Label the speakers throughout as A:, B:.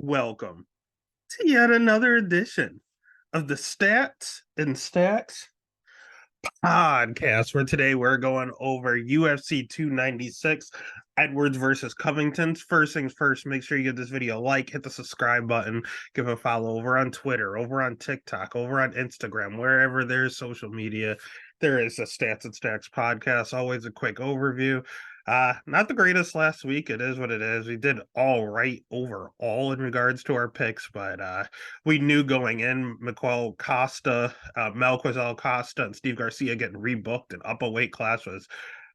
A: Welcome to yet another edition of the Stats and Stacks podcast. Where today we're going over UFC 296, Edwards versus Covington. First things first, make sure you give this video a like, hit the subscribe button, give a follow over on Twitter, over on TikTok, over on Instagram, wherever there's social media. There is a Stats and Stacks podcast. Always a quick overview. Not the greatest last week. It is what it is. We did all right overall in regards to our picks, but we knew going in Miquel Costa, Malquizal Costa, and Steve Garcia getting rebooked and up a weight class was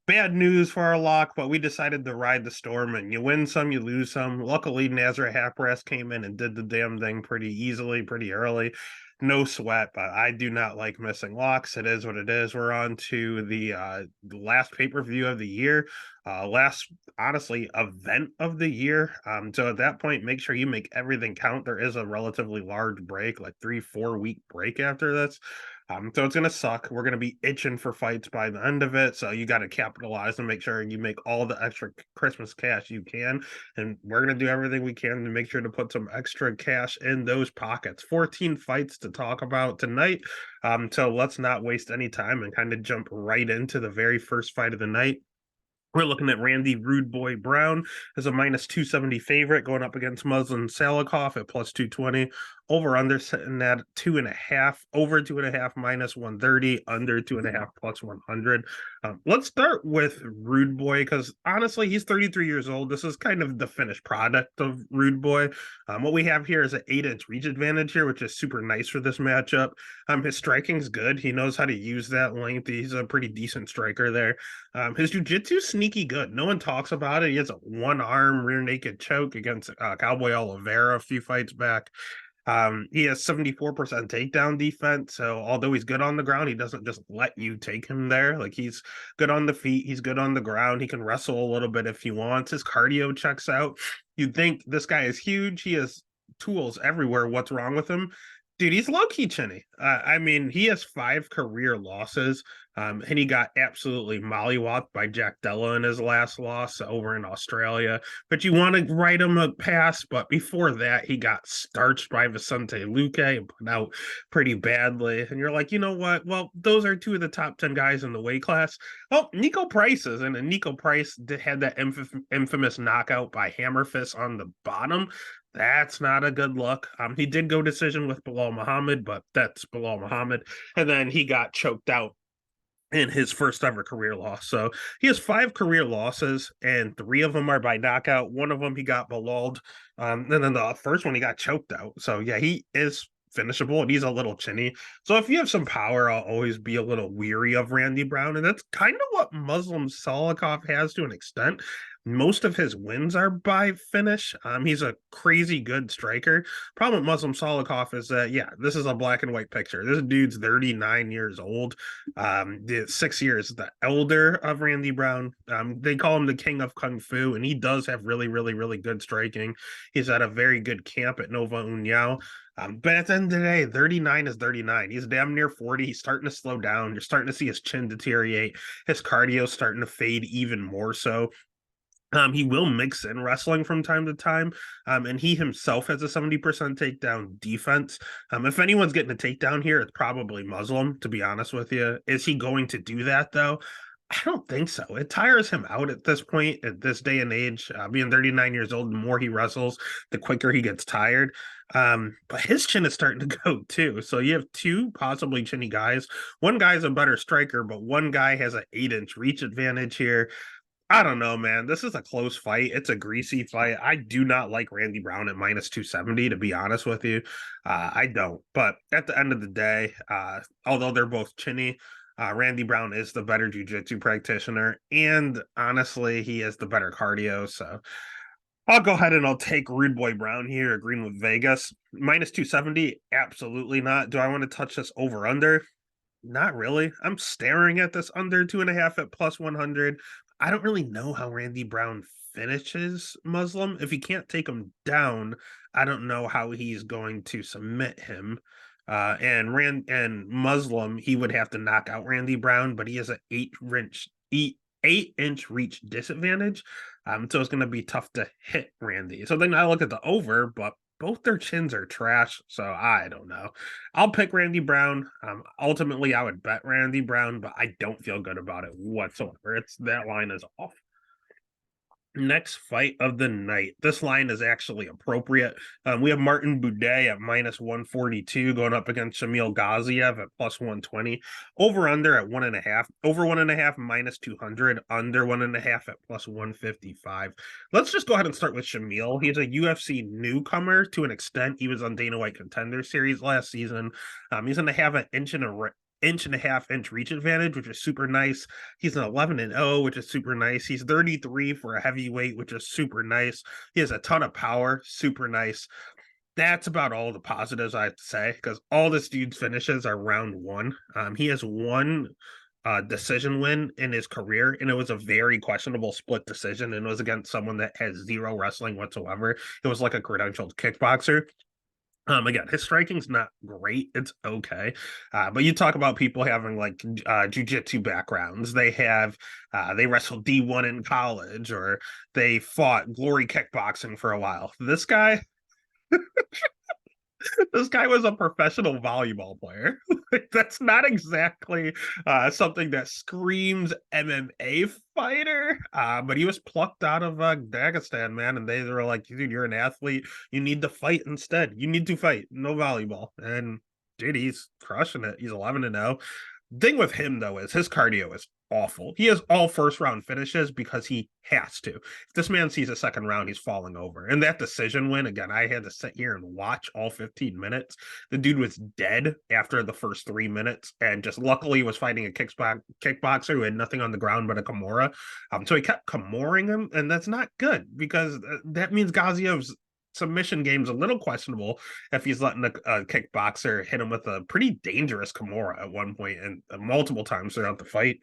A: bad news for our lock, but we decided to ride the storm, and you win some, you lose some. Luckily, Nazareth Hapras came in and did the damn thing pretty easily, pretty early. No sweat, but I do not like missing locks. It is what it is. We're on to the last pay-per-view of the year, last, honestly, event of the year. So at that point, make sure you make everything count. There is a relatively large break, like 3-4 week break after this. So it's gonna suck. We're gonna be itching for fights by the end of it. So you got to capitalize and make sure you make all the extra Christmas cash you can. And we're gonna do everything we can to make sure to put some extra cash in those pockets. 14 fights to talk about tonight. So let's not waste any time and kind of jump right into the very first fight of the night. We're looking at Randy Rude Boy Brown as a minus 270 favorite going up against Muslim Salikov at plus 220. Over under sitting at 2.5, over 2.5 minus 130, under 2.5 plus 100. Let's start with Rude Boy because honestly, he's 33 years old. This is kind of the finished product of Rude Boy. What we have here is an 8-inch reach advantage here, which is super nice for this matchup. His striking's good. He knows how to use that length. He's a pretty decent striker there. His jiu-jitsu sneaky good. No one talks about it. He has a one-arm rear naked choke against Cowboy Oliveira a few fights back. He has 74% takedown defense. So although he's good on the ground, he doesn't just let you take him there. Like he's good on the feet. He's good on the ground. He can wrestle a little bit if he wants. His cardio checks out. You'd think this guy is huge. He has tools everywhere. What's wrong with him? Dude, he's low-key chinny. I mean, he has 5 career losses, and he got absolutely mollywopped by Jack Della in his last loss over in Australia. But you want to write him a pass, but before that, he got starched by Vicente Luque and put out pretty badly. And you're like, you know what? Well, those are 2 of the top 10 guys in the weight class. Oh, Nico Price is in, and Nico Price had that infamous knockout by Hammer Fist on the bottom. That's not a good look. He did go decision with Bilal Muhammad, but that's Bilal Muhammad. And then he got choked out in his first ever career loss. So he has 5 career losses, and 3 of them are by knockout. One of them he got Bilal'd. And then the first one he got choked out. So yeah, he is finishable and he's a little chinny. So if you have some power, I'll always be a little weary of Randy Brown. And that's kind of what Muslim Salikov has to an extent. Most of his wins are by finish. He's a crazy good striker. Problem with Muslim Salikov is that, yeah, this is a black and white picture. This dude's 39 years old. 6 years the elder of Randy Brown. They call him the king of kung fu, and he does have really, really, really good striking. He's at a very good camp at Nova União. But at the end of the day, 39 is 39. He's damn near 40. He's starting to slow down. You're starting to see his chin deteriorate. His cardio's starting to fade even more so. He will mix in wrestling from time to time, and he himself has a 70% takedown defense. If anyone's getting a takedown here, it's probably Muslim, to be honest with you. Is he going to do that, though? I don't think so. It tires him out at this point, at this day and age. Being 39 years old, the more he wrestles, the quicker he gets tired. But his chin is starting to go too. So you have 2 possibly chinny guys. One guy's a better striker, but one guy has an 8-inch reach advantage here. I don't know, man. This is a close fight. It's a greasy fight. I do not like Randy Brown at minus 270, to be honest with you. I don't. But at the end of the day, although they're both chinny, Randy Brown is the better jiu-jitsu practitioner. And honestly, he has the better cardio. So I'll go ahead and I'll take Rude Boy Brown here, agreeing with Vegas. Minus 270, absolutely not. Do I want to touch this over-under? Not really. I'm staring at this under 2.5 at plus 100. I don't really know how Randy Brown finishes Muslim. If he can't take him down, I don't know how he's going to submit him. And Muslim, he would have to knock out Randy Brown, but he has an 8-inch reach disadvantage. So it's going to be tough to hit Randy. So then I look at the over, but both their chins are trash, so I don't know. I'll pick Randy Brown. Ultimately, I would bet Randy Brown, but I don't feel good about it whatsoever. It's that line is off. Next fight of the night. This line is actually appropriate. We have Martin Buday at minus 142 going up against Shamil Gaziev at plus 120. Over under at 1.5. Over 1.5 minus 200. Under 1.5 at plus 155. Let's just go ahead and start with Shamil. He's a UFC newcomer to an extent. He was on Dana White Contender Series last season. He's going to have an inch reach advantage, which is super nice. He's an 11-0, which is super nice. He's 33 for a heavyweight, which is super nice. He has a ton of power, super nice. That's about all the positives I have to say, because all this dude's finishes are round one. He has one decision win in his career, and it was a very questionable split decision, and it was against someone that has zero wrestling whatsoever. It was like a credentialed kickboxer. Again, his striking's not great. It's okay. But you talk about people having like jujitsu backgrounds. They wrestled D1 in college, or they fought glory kickboxing for a while. This guy was a professional volleyball player. That's not exactly something that screams MMA fighter. But he was plucked out of Dagestan, man, and they were like, "Dude, you're an athlete. You need to fight instead. You need to fight. No volleyball." And dude, he's crushing it. He's 11-0. Thing with him though is his cardio is awful. He has all first round finishes because he has to. If this man sees a second round, he's falling over. And that decision win, again, I had to sit here and watch all 15 minutes. The dude was dead after the first 3 minutes, and just luckily was fighting a kickboxer who had nothing on the ground but a Kimura. So he kept Kimuring him, and that's not good because that means Gaziev's submission game's a little questionable if he's letting a kickboxer hit him with a pretty dangerous Kimura at one point and multiple times throughout the fight.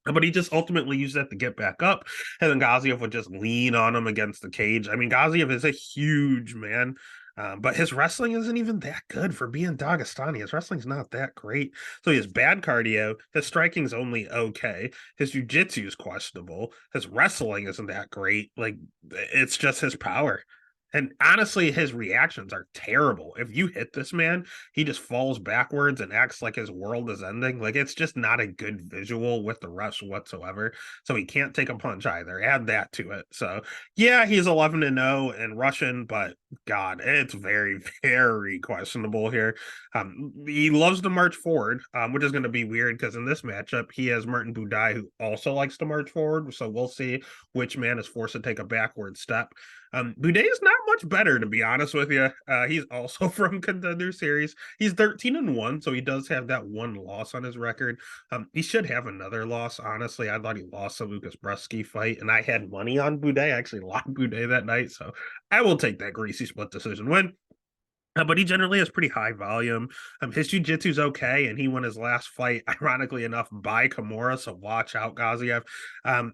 A: But he just ultimately used that to get back up, and then Gaziev would just lean on him against the cage. I mean, Gaziev is a huge man, but his wrestling isn't even that good for being Dagestani. His wrestling's not that great. So he has bad cardio. His striking's only okay. His jiu-jitsu is questionable. His wrestling isn't that great. Like, it's just his power. And honestly, his reactions are terrible. If you hit this man, he just falls backwards and acts like his world is ending. Like, it's just not a good visual with the rush whatsoever. So he can't take a punch either. Add that to it. So yeah, he's 11-0 in Russian, but God, it's very, very questionable here. He loves to march forward, which is going to be weird because in this matchup, he has Martin Buday, who also likes to march forward. So we'll see which man is forced to take a backward step. Boudet is not much better, to be honest with you. He's also from Contender Series. He's 13-1, so he does have that one loss on his record. He should have another loss, honestly. I thought he lost the Lucas Brusky fight, and I had money on Boudet. I actually locked Boudet that night, so I will take that greasy split decision win. But he generally has pretty high volume. His jiu-jitsu's okay, and he won his last fight, ironically enough, by Kimura, so watch out, Gaziev.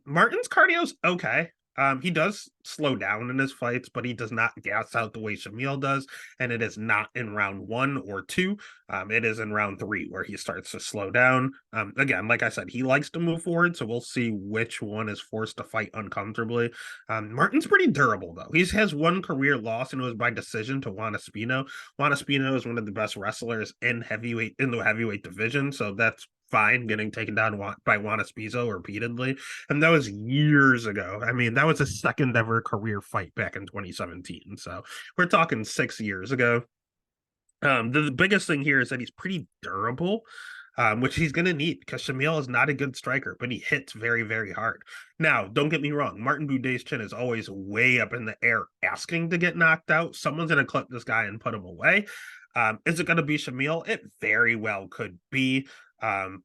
A: Martin's cardio's okay. He does slow down in his fights, but he does not gas out the way Shamil does, and it is not in round 1 or 2. It is in round 3 where he starts to slow down. Again, like I said, he likes to move forward, so we'll see which one is forced to fight uncomfortably. Martin's pretty durable, though. He has one career loss, and it was by decision to Juan Espino. Juan Espino is one of the best wrestlers in the heavyweight division, so that's fine getting taken down by Juan Espino repeatedly. And that was years ago. I mean, that was a second ever career fight back in 2017. So we're talking 6 years ago. The biggest thing here is that he's pretty durable, which he's going to need because Shamil is not a good striker, but he hits very, very hard. Now, don't get me wrong. Martin Boudet's chin is always way up in the air asking to get knocked out. Someone's going to clip this guy and put him away. Is it going to be Shamil? It very well could be.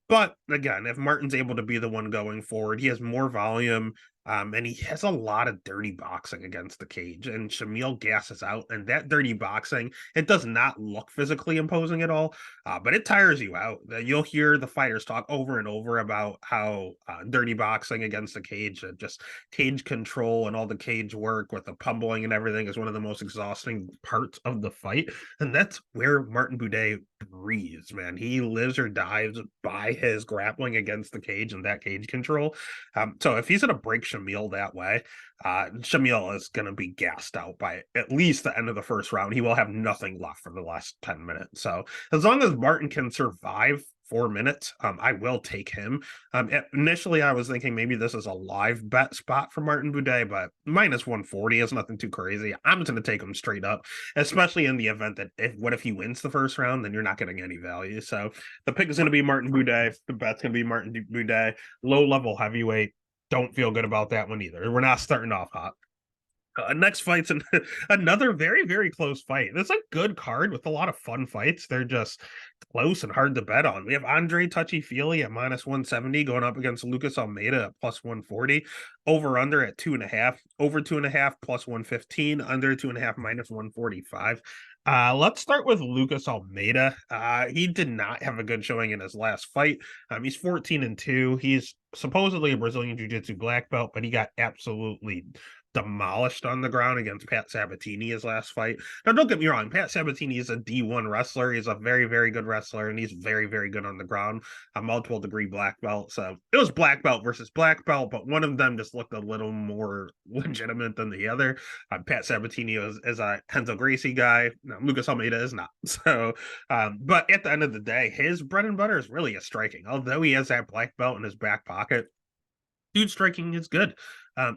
A: But again, if Martin's able to be the one going forward, he has more volume, and he has a lot of dirty boxing against the cage. And Shamil gasses out, and that dirty boxing, it does not look physically imposing at all, but it tires you out. You'll hear the fighters talk over and over about how dirty boxing against the cage, just cage control and all the cage work with the pummeling and everything is one of the most exhausting parts of the fight. And that's where Martin Buday breathes, man. He lives or dies by his grappling against the cage and that cage control. So if he's gonna break Shamil that way, Shamil is gonna be gassed out by at least the end of the first round. He will have nothing left for the last 10 minutes. So as long as Martin can survive 4 minutes, I will take him. Initially, I was thinking maybe this is a live bet spot for Martin Boudet, but minus 140 is nothing too crazy. I'm just going to take him straight up, especially in the event that what if he wins the first round, then you're not getting any value. So the pick is going to be Martin Boudet. The bet's going to be Martin Boudet. Low level heavyweight. Don't feel good about that one either. We're not starting off hot. Next fight's another very, very close fight. It's a good card with a lot of fun fights. They're just close and hard to bet on. We have Andre Touchy Feely at minus 170 going up against Lucas Almeida at plus 140. Over under at 2.5. Over 2.5 plus 115. Under 2.5 minus 145. Let's start with Lucas Almeida. He did not have a good showing in his last fight. He's 14-2. He's supposedly a Brazilian Jiu-Jitsu black belt, but he got absolutely demolished on the ground against Pat Sabatini his last fight. Now, don't get me wrong, Pat Sabatini is a D1 wrestler. He's a very, very good wrestler, and he's very, very good on the ground. A multiple degree black belt. So it was black belt versus black belt, but one of them just looked a little more legitimate than the other. Pat Sabatini is a Renzo Gracie guy. Lucas Almeida is not. So, but at the end of the day, his bread and butter is really a striking. Although he has that black belt in his back pocket, dude striking is good.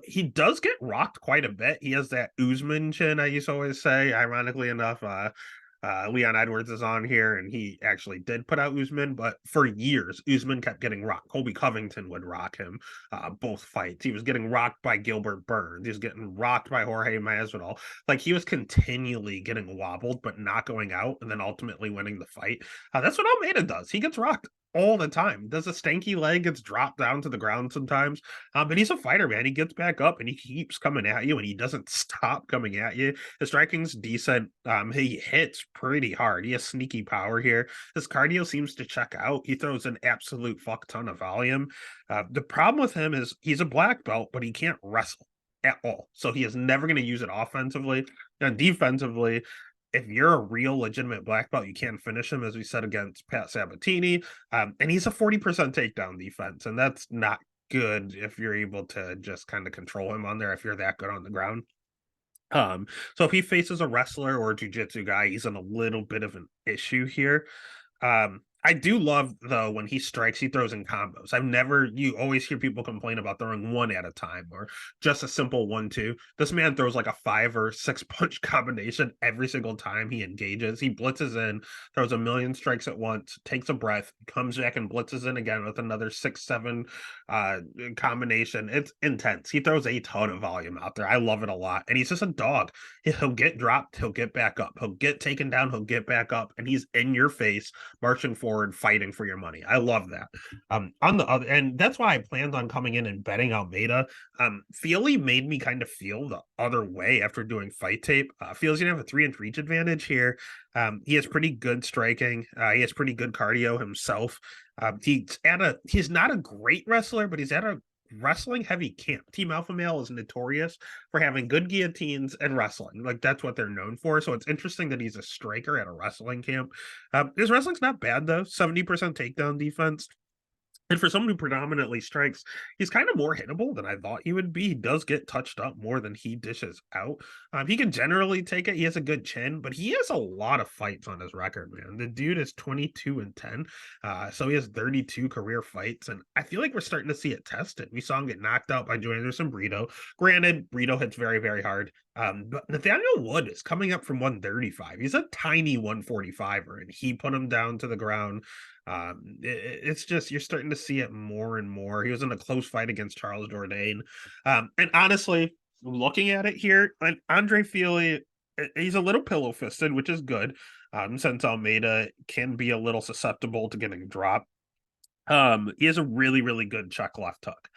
A: He does get rocked quite a bit. He has that Usman chin, I used to always say. Ironically enough, Leon Edwards is on here, and he actually did put out Usman, but for years, Usman kept getting rocked. Colby Covington would rock him both fights. He was getting rocked by Gilbert Burns. He was getting rocked by Jorge Masvidal. Like, he was continually getting wobbled, but not going out, and then ultimately winning the fight. That's what Almeida does. He gets rocked all the time. Does a stanky leg, gets dropped down to the ground sometimes. But he's a fighter, man. He gets back up and he keeps coming at you, and he doesn't stop coming at you. His striking's decent. He hits pretty hard. He has sneaky power here. His cardio seems to check out. He throws an absolute fuck ton of volume. The problem with him is he's a black belt, but he can't wrestle at all. So he is never going to use it offensively. And defensively, if you're a real legitimate black belt, you can finish him, as we said, against Pat Sabatini. And he's a 40% takedown defense, and that's not good if you're able to just kind of control him on there if you're that good on the ground. So if he faces a wrestler or a jiu-jitsu guy, he's in a little bit of an issue here. I do love, though, when he strikes, he throws in combos. You always hear people complain about throwing one at a time or just a simple 1-2. This man throws like a 5 or 6 punch combination every single time he engages. He blitzes in, throws a million strikes at once, takes a breath, comes back and blitzes in again with another 6-7 combination. It's intense. He throws a ton of volume out there. I love it a lot. And he's just a dog. He'll get dropped, he'll get back up. He'll get taken down, he'll get back up, and he's in your face, marching forward, fighting for your money. I love that. On the other, and that's why I planned on coming in and betting Almeida. Feely made me kind of feel the other way after doing fight tape. Feely's gonna have a 3-inch reach advantage here. He has pretty good striking. He has pretty good cardio himself. He's not a great wrestler, but he's at a wrestling heavy camp. Team Alpha Male is notorious for having good guillotines and wrestling. Like, that's what they're known for. So it's interesting that he's a striker at a wrestling camp. His wrestling's not bad, though. 70% takedown defense. And for someone who predominantly strikes, he's kind of more hittable than I thought he would be. He does get touched up more than he dishes out. He can generally take it. He has a good chin, but he has a lot of fights on his record, man. The dude is 22-10. So he has 32 career fights. And I feel like we're starting to see it tested. We saw him get knocked out by Joanderson Brito. Granted, Brito hits very, very hard. But Nathaniel Wood is coming up from 135. He's a tiny 145er, and he put him down to the ground. It's just, you're starting to see it more and more. He was in a close fight against Charles Jourdain. And honestly, looking at it here, Andre Feely, he's a little pillow fisted, which is good. Since Almeida can be a little susceptible to getting dropped. He has a really, really good check left hook.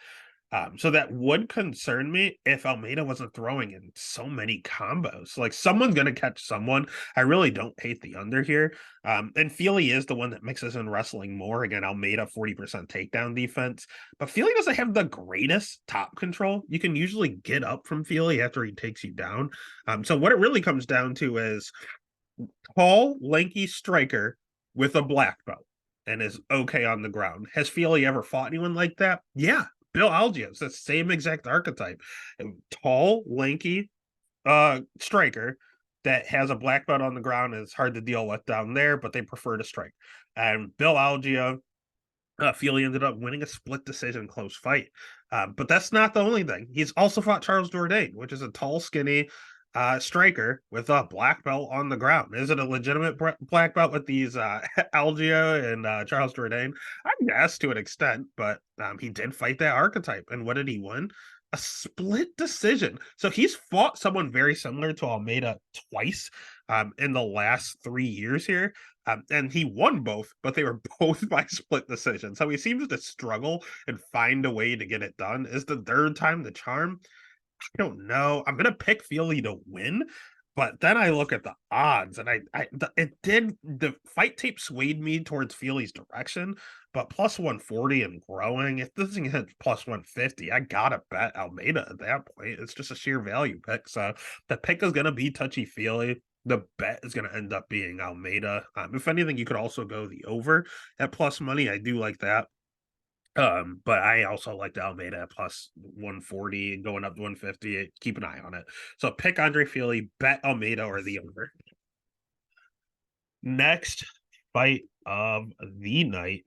A: So that would concern me if Almeida wasn't throwing in so many combos. Like, someone's going to catch someone. I really don't hate the under here. And Feely is the one that mixes in wrestling more. Again, Almeida, 40% takedown defense. But Feely doesn't have the greatest top control. You can usually get up from Feely after he takes you down. So what it really comes down to is tall, lanky striker with a black belt and is okay on the ground. Has Feely ever fought anyone like that? Yeah. Bill Algeo is the same exact archetype. A tall, lanky striker that has a black belt on the ground and it's hard to deal with down there, but they prefer to strike. And Bill Algeo, Feely ended up winning a split decision close fight. But that's not the only thing. He's also fought Charles Jourdain, which is a tall, skinny striker with a black belt on the ground. Is it a legitimate black belt with these Algeo and Charles Jourdain? I guess to an extent, but he did fight that archetype. And what did he win? A split decision. So he's fought someone very similar to Almeida twice in the last 3 years here. And he won both, but they were both by split decision. So he seems to struggle and find a way to get it done. Is the third time the charm? I don't know. I'm gonna pick Feely to win, but then I look at the odds, and the fight tape swayed me towards Feely's direction, but plus 140 and growing. If this thing hits plus 150, I gotta bet Almeida at that point. It's just a sheer value pick. So the pick is gonna be touchy Feely. The bet is going to end up being Almeida. If anything, you could also go the over at plus money. I do like that. But I also like the Almeida at plus 140 and going up to 150. Keep an eye on it. So pick Andre Feely, bet Almeida or the over. Next fight of the night,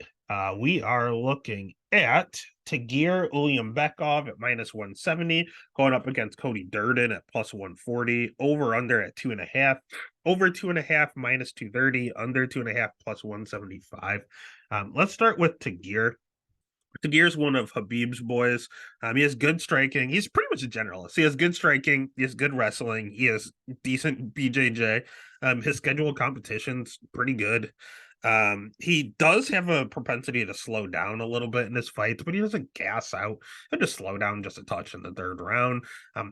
A: we are looking at Tagir Uliambekov at minus 170, going up against Cody Durden at plus 140, over under at 2.5, over 2.5 minus 230, under 2.5 plus 175. Let's start with Tagir. Tagir's one of Habib's boys. He has good striking. He's pretty much a generalist. He has good striking. He has good wrestling. He has decent BJJ. His scheduled competition's pretty good. He does have a propensity to slow down a little bit in his fights, but he doesn't gas out. He'll just slow down just a touch in the third round.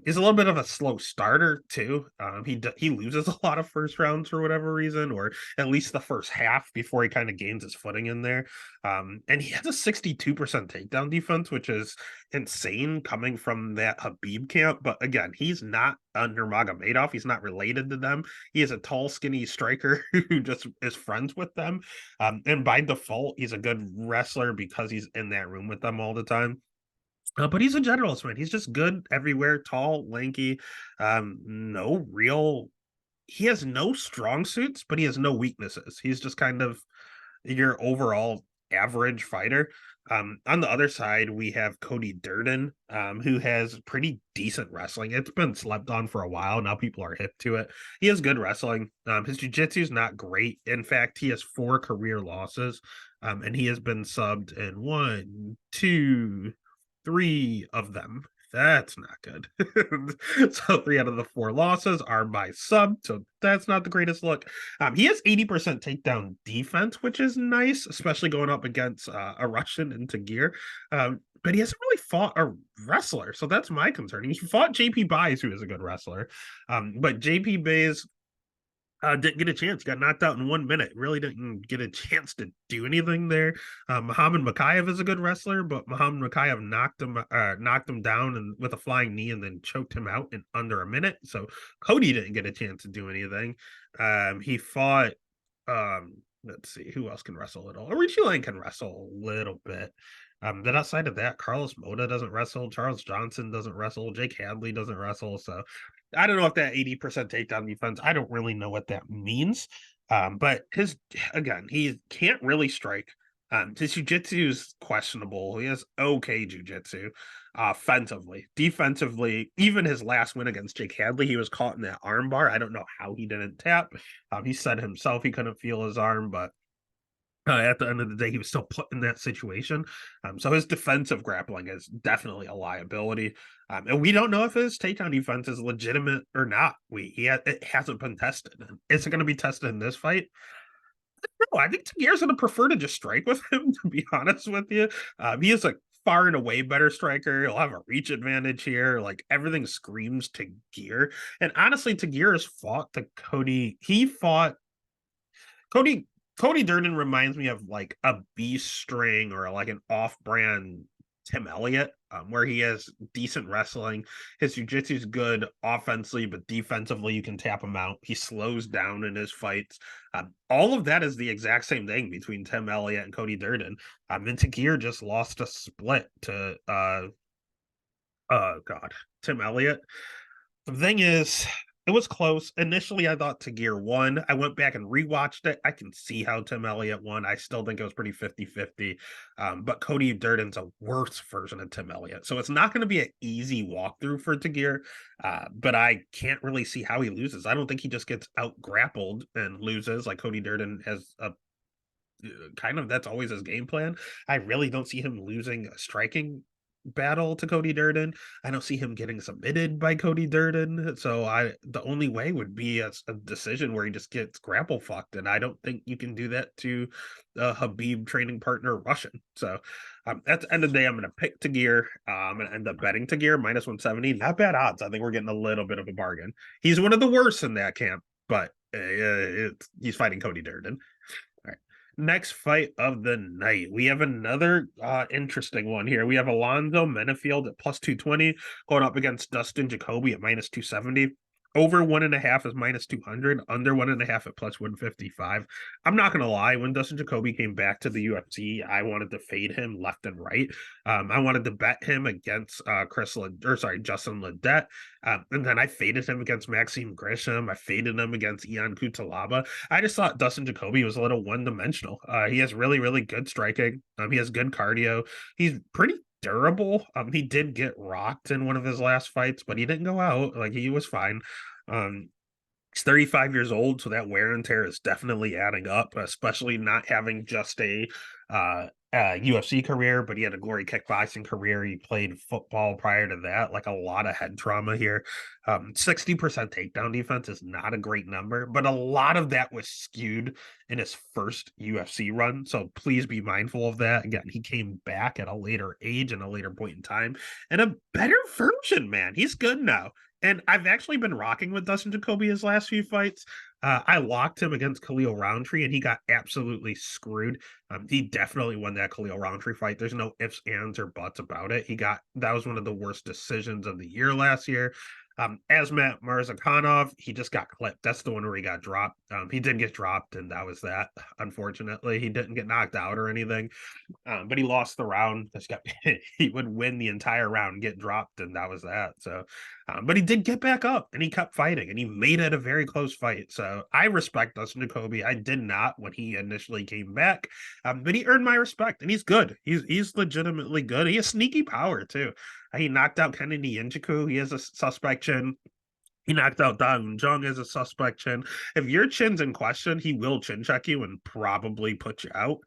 A: He's a little bit of a slow starter too. He loses a lot of first rounds for whatever reason, or at least the first half before he kind of gains his footing in there. And he has a 62% takedown defense, which is insane coming from that Habib camp. But again, he's not under Magomedov. He's not related to them. He is a tall, skinny striker who just is friends with them. And by default, he's a good wrestler because he's in that room with them all the time. But he's a generalist, man. He's just good everywhere, tall, lanky, no real. He has no strong suits, but he has no weaknesses. He's just kind of your overall average fighter. On the other side, we have Cody Durden, who has pretty decent wrestling. It's been slept on for a while. Now people are hip to it. He has good wrestling. His jiu-jitsu is not great. In fact, he has 4 career losses, and he has been subbed in 1, 2, 3 of them. That's not good. So 3 out of the 4 losses are by sub. So that's not the greatest look. He has 80% takedown defense, which is nice, especially going up against a Russian in Tagir. But he hasn't really fought a wrestler. So that's my concern. He fought JP Baez, who is a good wrestler. But JP Baez didn't get a chance, got knocked out in 1 minute, really didn't get a chance to do anything there. Muhammad Makayev is a good wrestler, but Muhammad Makayev knocked him down and with a flying knee and then choked him out in under a minute. So Cody didn't get a chance to do anything. He fought let's see, who else can wrestle at all? Richie Lane can wrestle a little bit. Then outside of that, Carlos Mota doesn't wrestle, Charles Johnson doesn't wrestle, Jake Hadley doesn't wrestle. So I don't know if that 80% takedown defense, I don't really know what that means. But he can't really strike. His jiu-jitsu is questionable. He has okay jiu-jitsu offensively. Defensively, even his last win against Jake Hadley, he was caught in that arm bar. I don't know how he didn't tap. He said himself he couldn't feel his arm, but at the end of the day, he was still put in that situation. So his defensive grappling is definitely a liability. And we don't know if his takedown defense is legitimate or not. It hasn't been tested. Is it going to be tested in this fight? No, I think Tagir's going to prefer to just strike with him, to be honest with you. He is a far and away better striker. He'll have a reach advantage here. Like everything screams Tagir. And honestly, Tagir has fought the Cody. Cody Durden reminds me of like a B string or like an off-brand Tim Elliott. where he has decent wrestling. His jiu-jitsu is good offensively, but defensively, you can tap him out. He slows down in his fights. All of that is the exact same thing between Tim Elliott and Cody Durden. Minty Gear just lost a split to God, Tim Elliott. The thing is, it was close. Initially, I thought Tagir won. I went back and rewatched it. I can see how Tim Elliott won. I still think it was pretty 50-50. But Cody Durden's a worse version of Tim Elliott. So it's not going to be an easy walkthrough for Tagir. But I can't really see how he loses. I don't think he just gets out grappled and loses like Cody Durden has a kind of that's always his game plan. I really don't see him losing a striking battle to Cody Durden. I don't see him getting submitted by Cody Durden. So the only way would be a decision where he just gets grapple fucked, and I don't think you can do that to a Habib training partner Russian. So at the end of the day, I'm going to pick Tagir. I'm going to end up betting Tagir minus 170. Not bad odds. I think we're getting a little bit of a bargain. He's one of the worst in that camp, but he's fighting Cody Durden. All right. Next fight of the night. We have another interesting one here. We have Alonzo Menafield at plus 220 going up against Dustin Jacoby at minus 270. Over 1.5 is minus 200. Under 1.5 at plus 155. I'm not going to lie. When Dustin Jacoby came back to the UFC, I wanted to fade him left and right. I wanted to bet him against Justin Ledet. And then I faded him against Maxime Grisham. I faded him against Ian Kutalaba. I just thought Dustin Jacoby was a little one-dimensional. He has really, really good striking. He has good cardio. He's pretty durable. He did get rocked in one of his last fights, but he didn't go out. Like, he was fine. He's 35 years old, so that wear and tear is definitely adding up, especially not having just a UFC career, but he had a glory kickboxing career. He played football prior to that, like a lot of head trauma here. 60% takedown defense is not a great number, but a lot of that was skewed in his first UFC run. So please be mindful of that. Again, he came back at a later age and a later point in time and a better version, man. He's good now. And I've actually been rocking with Dustin Jacoby his last few fights. I locked him against Khalil Roundtree, and he got absolutely screwed. He definitely won that Khalil Roundtree fight. There's no ifs, ands, or buts about it. That was one of the worst decisions of the year last year. Asmat Marzakhanov, he just got clipped. That's the one where he got dropped. He did get dropped, and that was that. Unfortunately, he didn't get knocked out or anything, but he lost the round. He would win the entire round, get dropped, and that was that. So, but he did get back up, and he kept fighting, and he made it a very close fight. So I respect Dustin Jacoby. I did not when he initially came back, but he earned my respect, and he's good. He's legitimately good. He has sneaky power too. He knocked out Kennedy Nzechukwu. He has a suspect chin. He knocked out Dong Jung as a suspect chin. If your chin's in question, he will chin check you and probably put you out.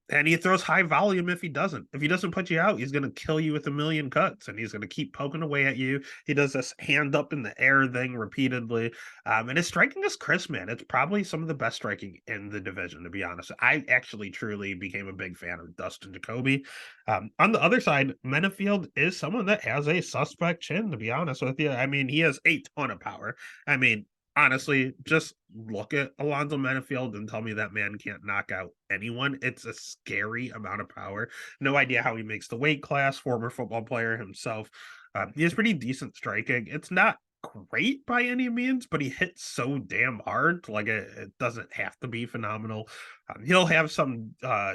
A: And he throws high volume if he doesn't. If he doesn't put you out, he's going to kill you with a million cuts, and he's going to keep poking away at you. He does this hand up in the air thing repeatedly. And his striking is crisp, man. It's probably some of the best striking in the division, to be honest. I actually truly became a big fan of Dustin Jacoby. On the other side, Menafield is someone that has a suspect chin, to be honest with you. I mean, he has a ton of power. I mean, honestly, just look at Alonzo Menafield and tell me that man can't knock out anyone. It's a scary amount of power. No idea how he makes the weight class. Former football player himself. He has pretty decent striking. It's not great by any means, but he hits so damn hard. Like it doesn't have to be phenomenal. He'll have some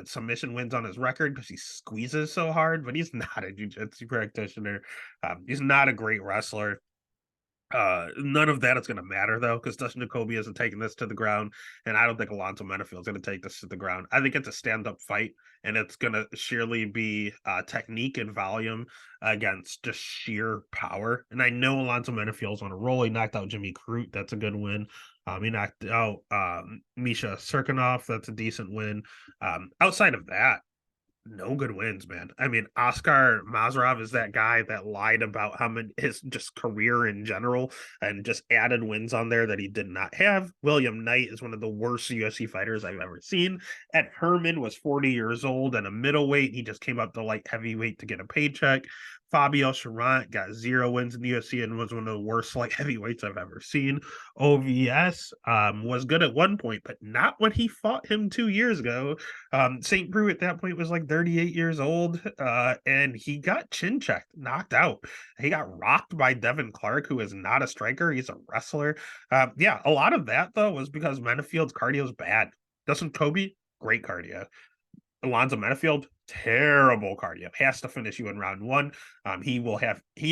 A: submission wins on his record because he squeezes so hard, but he's not a jiu-jitsu practitioner. He's not a great wrestler. None of that is going to matter though, because Dustin Jacoby isn't taking this to the ground, and I don't think Alonzo Menafield is going to take this to the ground. I think it's a stand-up fight, and it's going to surely be technique and volume against just sheer power. And I know Alonzo Menafield's on a roll. He knocked out Jimmy Crute. That's a good win. He knocked out Misha Serkinov. That's a decent win. Outside of that, no good wins, man. I mean, Oscar Mazarov is that guy that lied about how many his just career in general and just added wins on there that he did not have. William Knight is one of the worst UFC fighters I've ever seen. Ed Herman was 40 years old and a middleweight. He just came up to light heavyweight to get a paycheck. Fabio Charant got 0 wins in the UFC and was one of the worst light heavyweights I've ever seen. OVS was good at one point, but not when he fought him 2 years ago. St. Preux at that point was like 38 years old, and he got chin checked, knocked out. He got rocked by Devin Clark, who is not a striker; he's a wrestler. Yeah, a lot of that though was because Menifield's cardio is bad. Dustin Kobe, great cardio. Alonzo Menifield, terrible cardio. Has to finish you in round one. He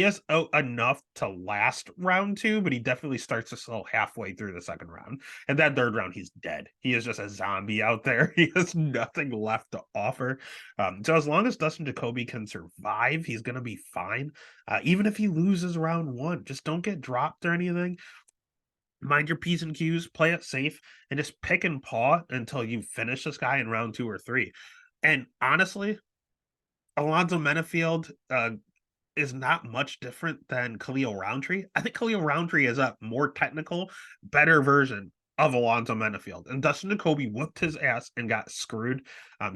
A: has enough to last round two, but he definitely starts to slow halfway through the second round. And that third round, he's dead. He is just a zombie out there. He has nothing left to offer. So as long as Dustin Jacoby can survive, he's gonna be fine. Even if he loses round one, just don't get dropped or anything. Mind your P's and Q's, play it safe, and just pick and paw until you finish this guy in round two or three. And honestly, Alonzo Menifield is not much different than Khalil Roundtree. I think Khalil Roundtree is a more technical, better version of Alonzo Menifield. And Dustin Jacoby whooped his ass and got screwed.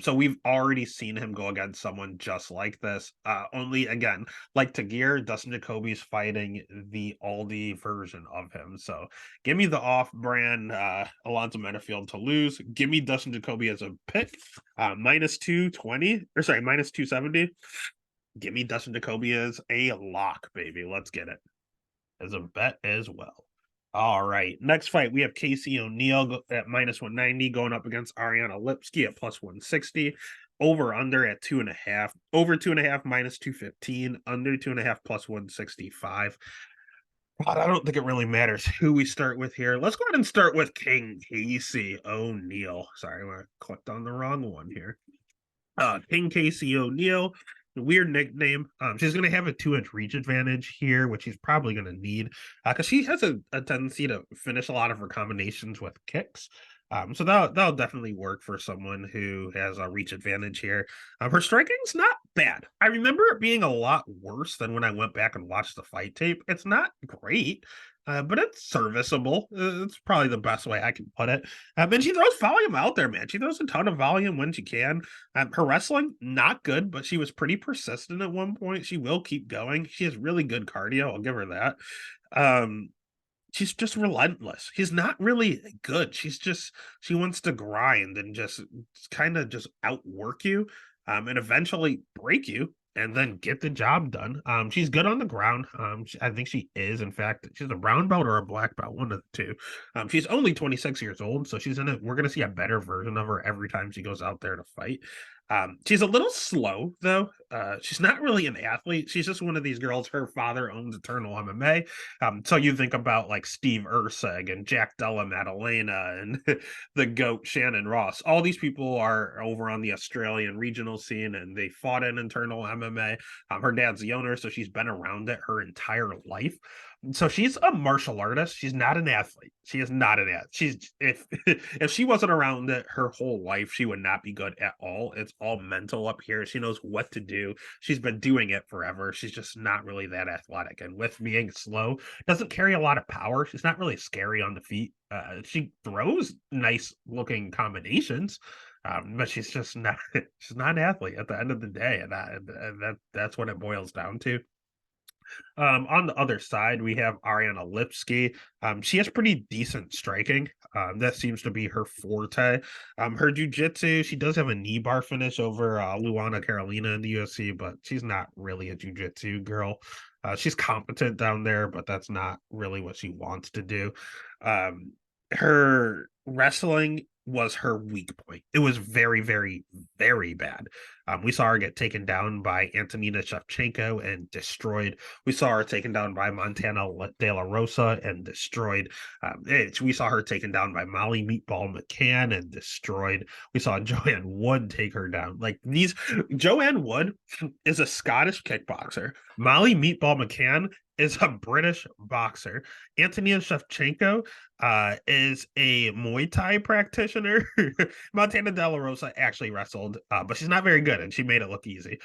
A: So we've already seen him go against someone just like this. Only again, like Tagir, Dustin Jacoby's fighting the Aldi version of him. So give me the off-brand Alonzo Menifield to lose. Give me Dustin Jacoby as a pick. Minus 220, or sorry, minus 270. Give me Dustin Jacoby as a lock, baby. Let's get it. As a bet as well. All right. Next fight, we have Casey O'Neill at minus 190 going up against Ariana Lipski at plus 160. Over under at 2.5. Over 2.5 minus 215. Under 2.5 plus 165. God, I don't think it really matters who we start with here. Let's go ahead and start with King Casey O'Neill. Sorry, I clicked on the wrong one here. King Casey O'Neill, weird nickname. She's going to have a 2-inch reach advantage here, which she's probably going to need because she has a tendency to finish a lot of her combinations with kicks. So that'll definitely work for someone who has a reach advantage here. Her striking's not bad. I remember it being a lot worse than when I went back and watched the fight tape. It's not great. But it's serviceable. It's probably the best way I can put it. And she throws volume out there, man. She throws a ton of volume when she can. Her wrestling, not good, but she was pretty persistent at one point. She will keep going. She has really good cardio. I'll give her that. She's just relentless. She's not really good. She wants to grind and just kind of just outwork you, and eventually break you and then get the job done. She's good on the ground. I think she is, in fact, she's a brown belt or a black belt, one of the two. She's only 26 years old, so we're gonna see a better version of her every time she goes out there to fight. She's a little slow though. She's not really an athlete. She's just one of these girls. Her father owns Eternal MMA. So you think about like Steve Ursig and Jack Della Maddalena and the GOAT Shannon Ross. All these people are over on the Australian regional scene and they fought in Eternal MMA. Her dad's the owner, so she's been around it her entire life. So she's a martial artist. She's not an athlete. She is not an athlete. She's if she wasn't around it her whole life, she would not be good at all. It's all mental up here. She knows what to do. She's been doing it forever. She's just not really that athletic. And with being slow, doesn't carry a lot of power. She's not really scary on the feet. She throws nice looking combinations. But she's just not she's not an athlete at the end of the day. And that's what it boils down to. On the other side, we have Ariana Lipski. She has pretty decent striking. That seems to be her forte. Her jujitsu, she does have a knee bar finish over Luana Carolina in the UFC, but she's not really a jujitsu girl. She's competent down there, but that's not really what she wants to do. Her wrestling was her weak point. It was very, very, very bad. We saw her get taken down by Antonina Shevchenko and destroyed. We saw her taken down by Montana De La Rosa and destroyed. We saw her taken down by Molly Meatball McCann and destroyed. We saw Joanne Wood take her down. Joanne Wood is a Scottish kickboxer. Molly Meatball McCann is a British boxer. Antonina Shevchenko is a Muay Thai practitioner. Montana De La Rosa actually wrestled, but she's not very good, and she made it look easy.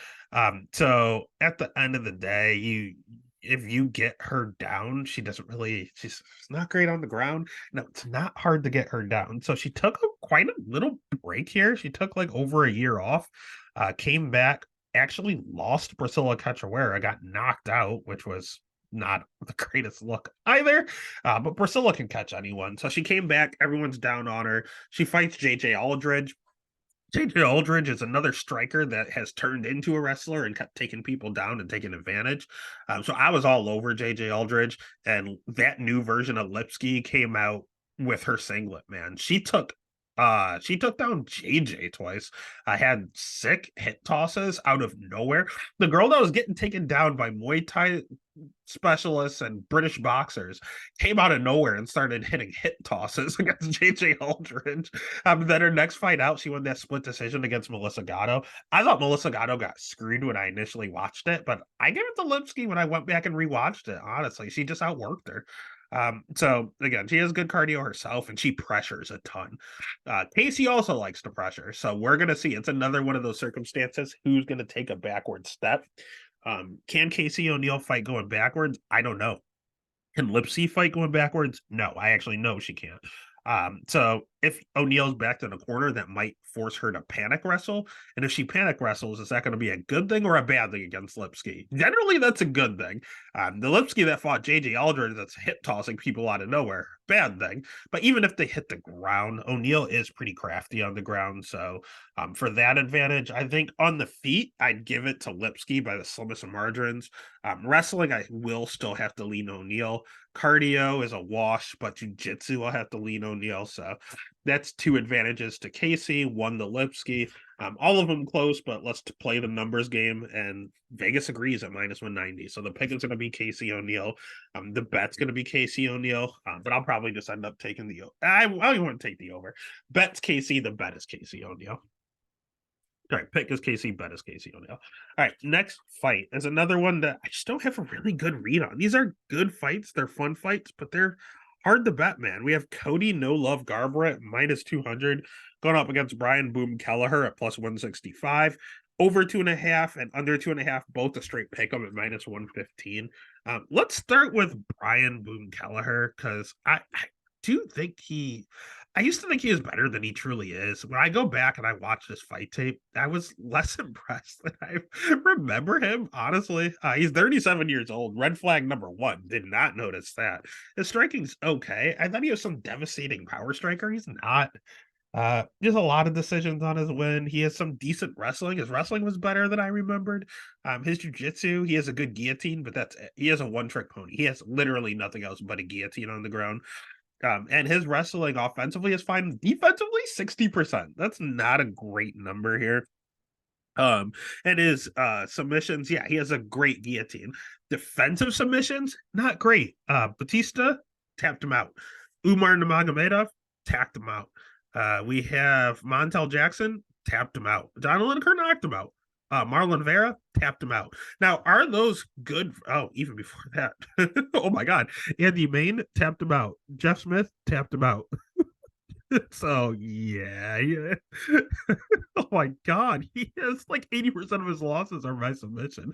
A: So at the end of the day, if you get her down, she's not great on the ground. No, it's not hard to get her down. So she took quite a little break here. She took like over a year off, came back, actually lost Priscilla Cachoeira, got knocked out, which was not the greatest look either. But Priscilla can catch anyone. So she came back. Everyone's down on her. She fights JJ Aldridge. JJ Aldridge is another striker that has turned into a wrestler and kept taking people down and taking advantage. So I was all over JJ Aldridge, and that new version of Lipsky came out with her singlet. Man, she took down JJ twice. I had sick hit tosses out of nowhere. The girl that was getting taken down by Muay Thai specialists and British boxers came out of nowhere and started hitting hit tosses against JJ Aldridge. Then her next fight out, she won that split decision against Melissa Gatto. I thought Melissa Gatto got screwed when I initially watched it, but I gave it to Lipsky when I went back and rewatched it. Honestly, she just outworked her. So again, she has good cardio herself and she pressures a ton. Casey also likes to pressure, so we're gonna see. It's another one of those circumstances. Who's gonna take a backward step? Can Casey O'Neill fight going backwards? I don't know. Can Lipsy fight going backwards? No, I actually know she can't. So if O'Neill's backed in a corner, that might force her to panic wrestle. And if she panic wrestles, is that going to be a good thing or a bad thing against Lipsky? Generally, that's a good thing. The Lipsky that fought JJ Aldridge that's hit tossing people out of nowhere, bad thing. But even if they hit the ground, O'Neill is pretty crafty on the ground. So for that advantage, I think on the feet, I'd give it to Lipsky by the slimmest of margins. Wrestling, I will still have to lean O'Neill. Cardio is a wash, but jiu-jitsu will have to lean O'Neill. So that's two advantages to Casey, one to Lipsky. All of them close, but let's play the numbers game. And Vegas agrees at minus 190. So the pick is going to be Casey O'Neill. The bet's going to be Casey O'Neill, but I'll probably just end up taking the I want to take the over. Bet's Casey, the bet is Casey O'Neill. All right, pick is Casey, bet is Casey O'Neill. All right, next fight is another one that I just don't have a really good read on. These are good fights, they're fun fights, but they're hard to bet, man. We have Cody No Love Garbrandt minus 200 going up against Brian Boom Kelleher at plus 165. Over 2.5 and under 2.5, both a straight pick them at minus 115. Let's start with Brian Boom Kelleher because I do think I used to think he was better than he truly is. When I go back and I watch this fight tape, I was less impressed than I remember him, honestly. He's 37 years old. Red flag number one. Did not notice that. His striking's okay. I thought he was some devastating power striker. He's not. There's a lot of decisions on his win. He has some decent wrestling. His wrestling was better than I remembered. His jiu-jitsu, he has a good guillotine, but that's it. He has a one-trick pony. He has literally nothing else but a guillotine on the ground. And his wrestling offensively is fine. Defensively, 60%. That's not a great number here. And his submissions, yeah, he has a great guillotine. Defensive submissions, not great. Batista tapped him out. Umar Nurmagomedov tapped him out. We have Montel Jackson tapped him out. John Lineker knocked him out. Marlon Vera tapped him out. Now, are those good? Oh, even before that. Oh my God. Andy Main tapped him out. Jeff Smith tapped him out. So yeah. Oh my God. He has like 80% of his losses are by submission.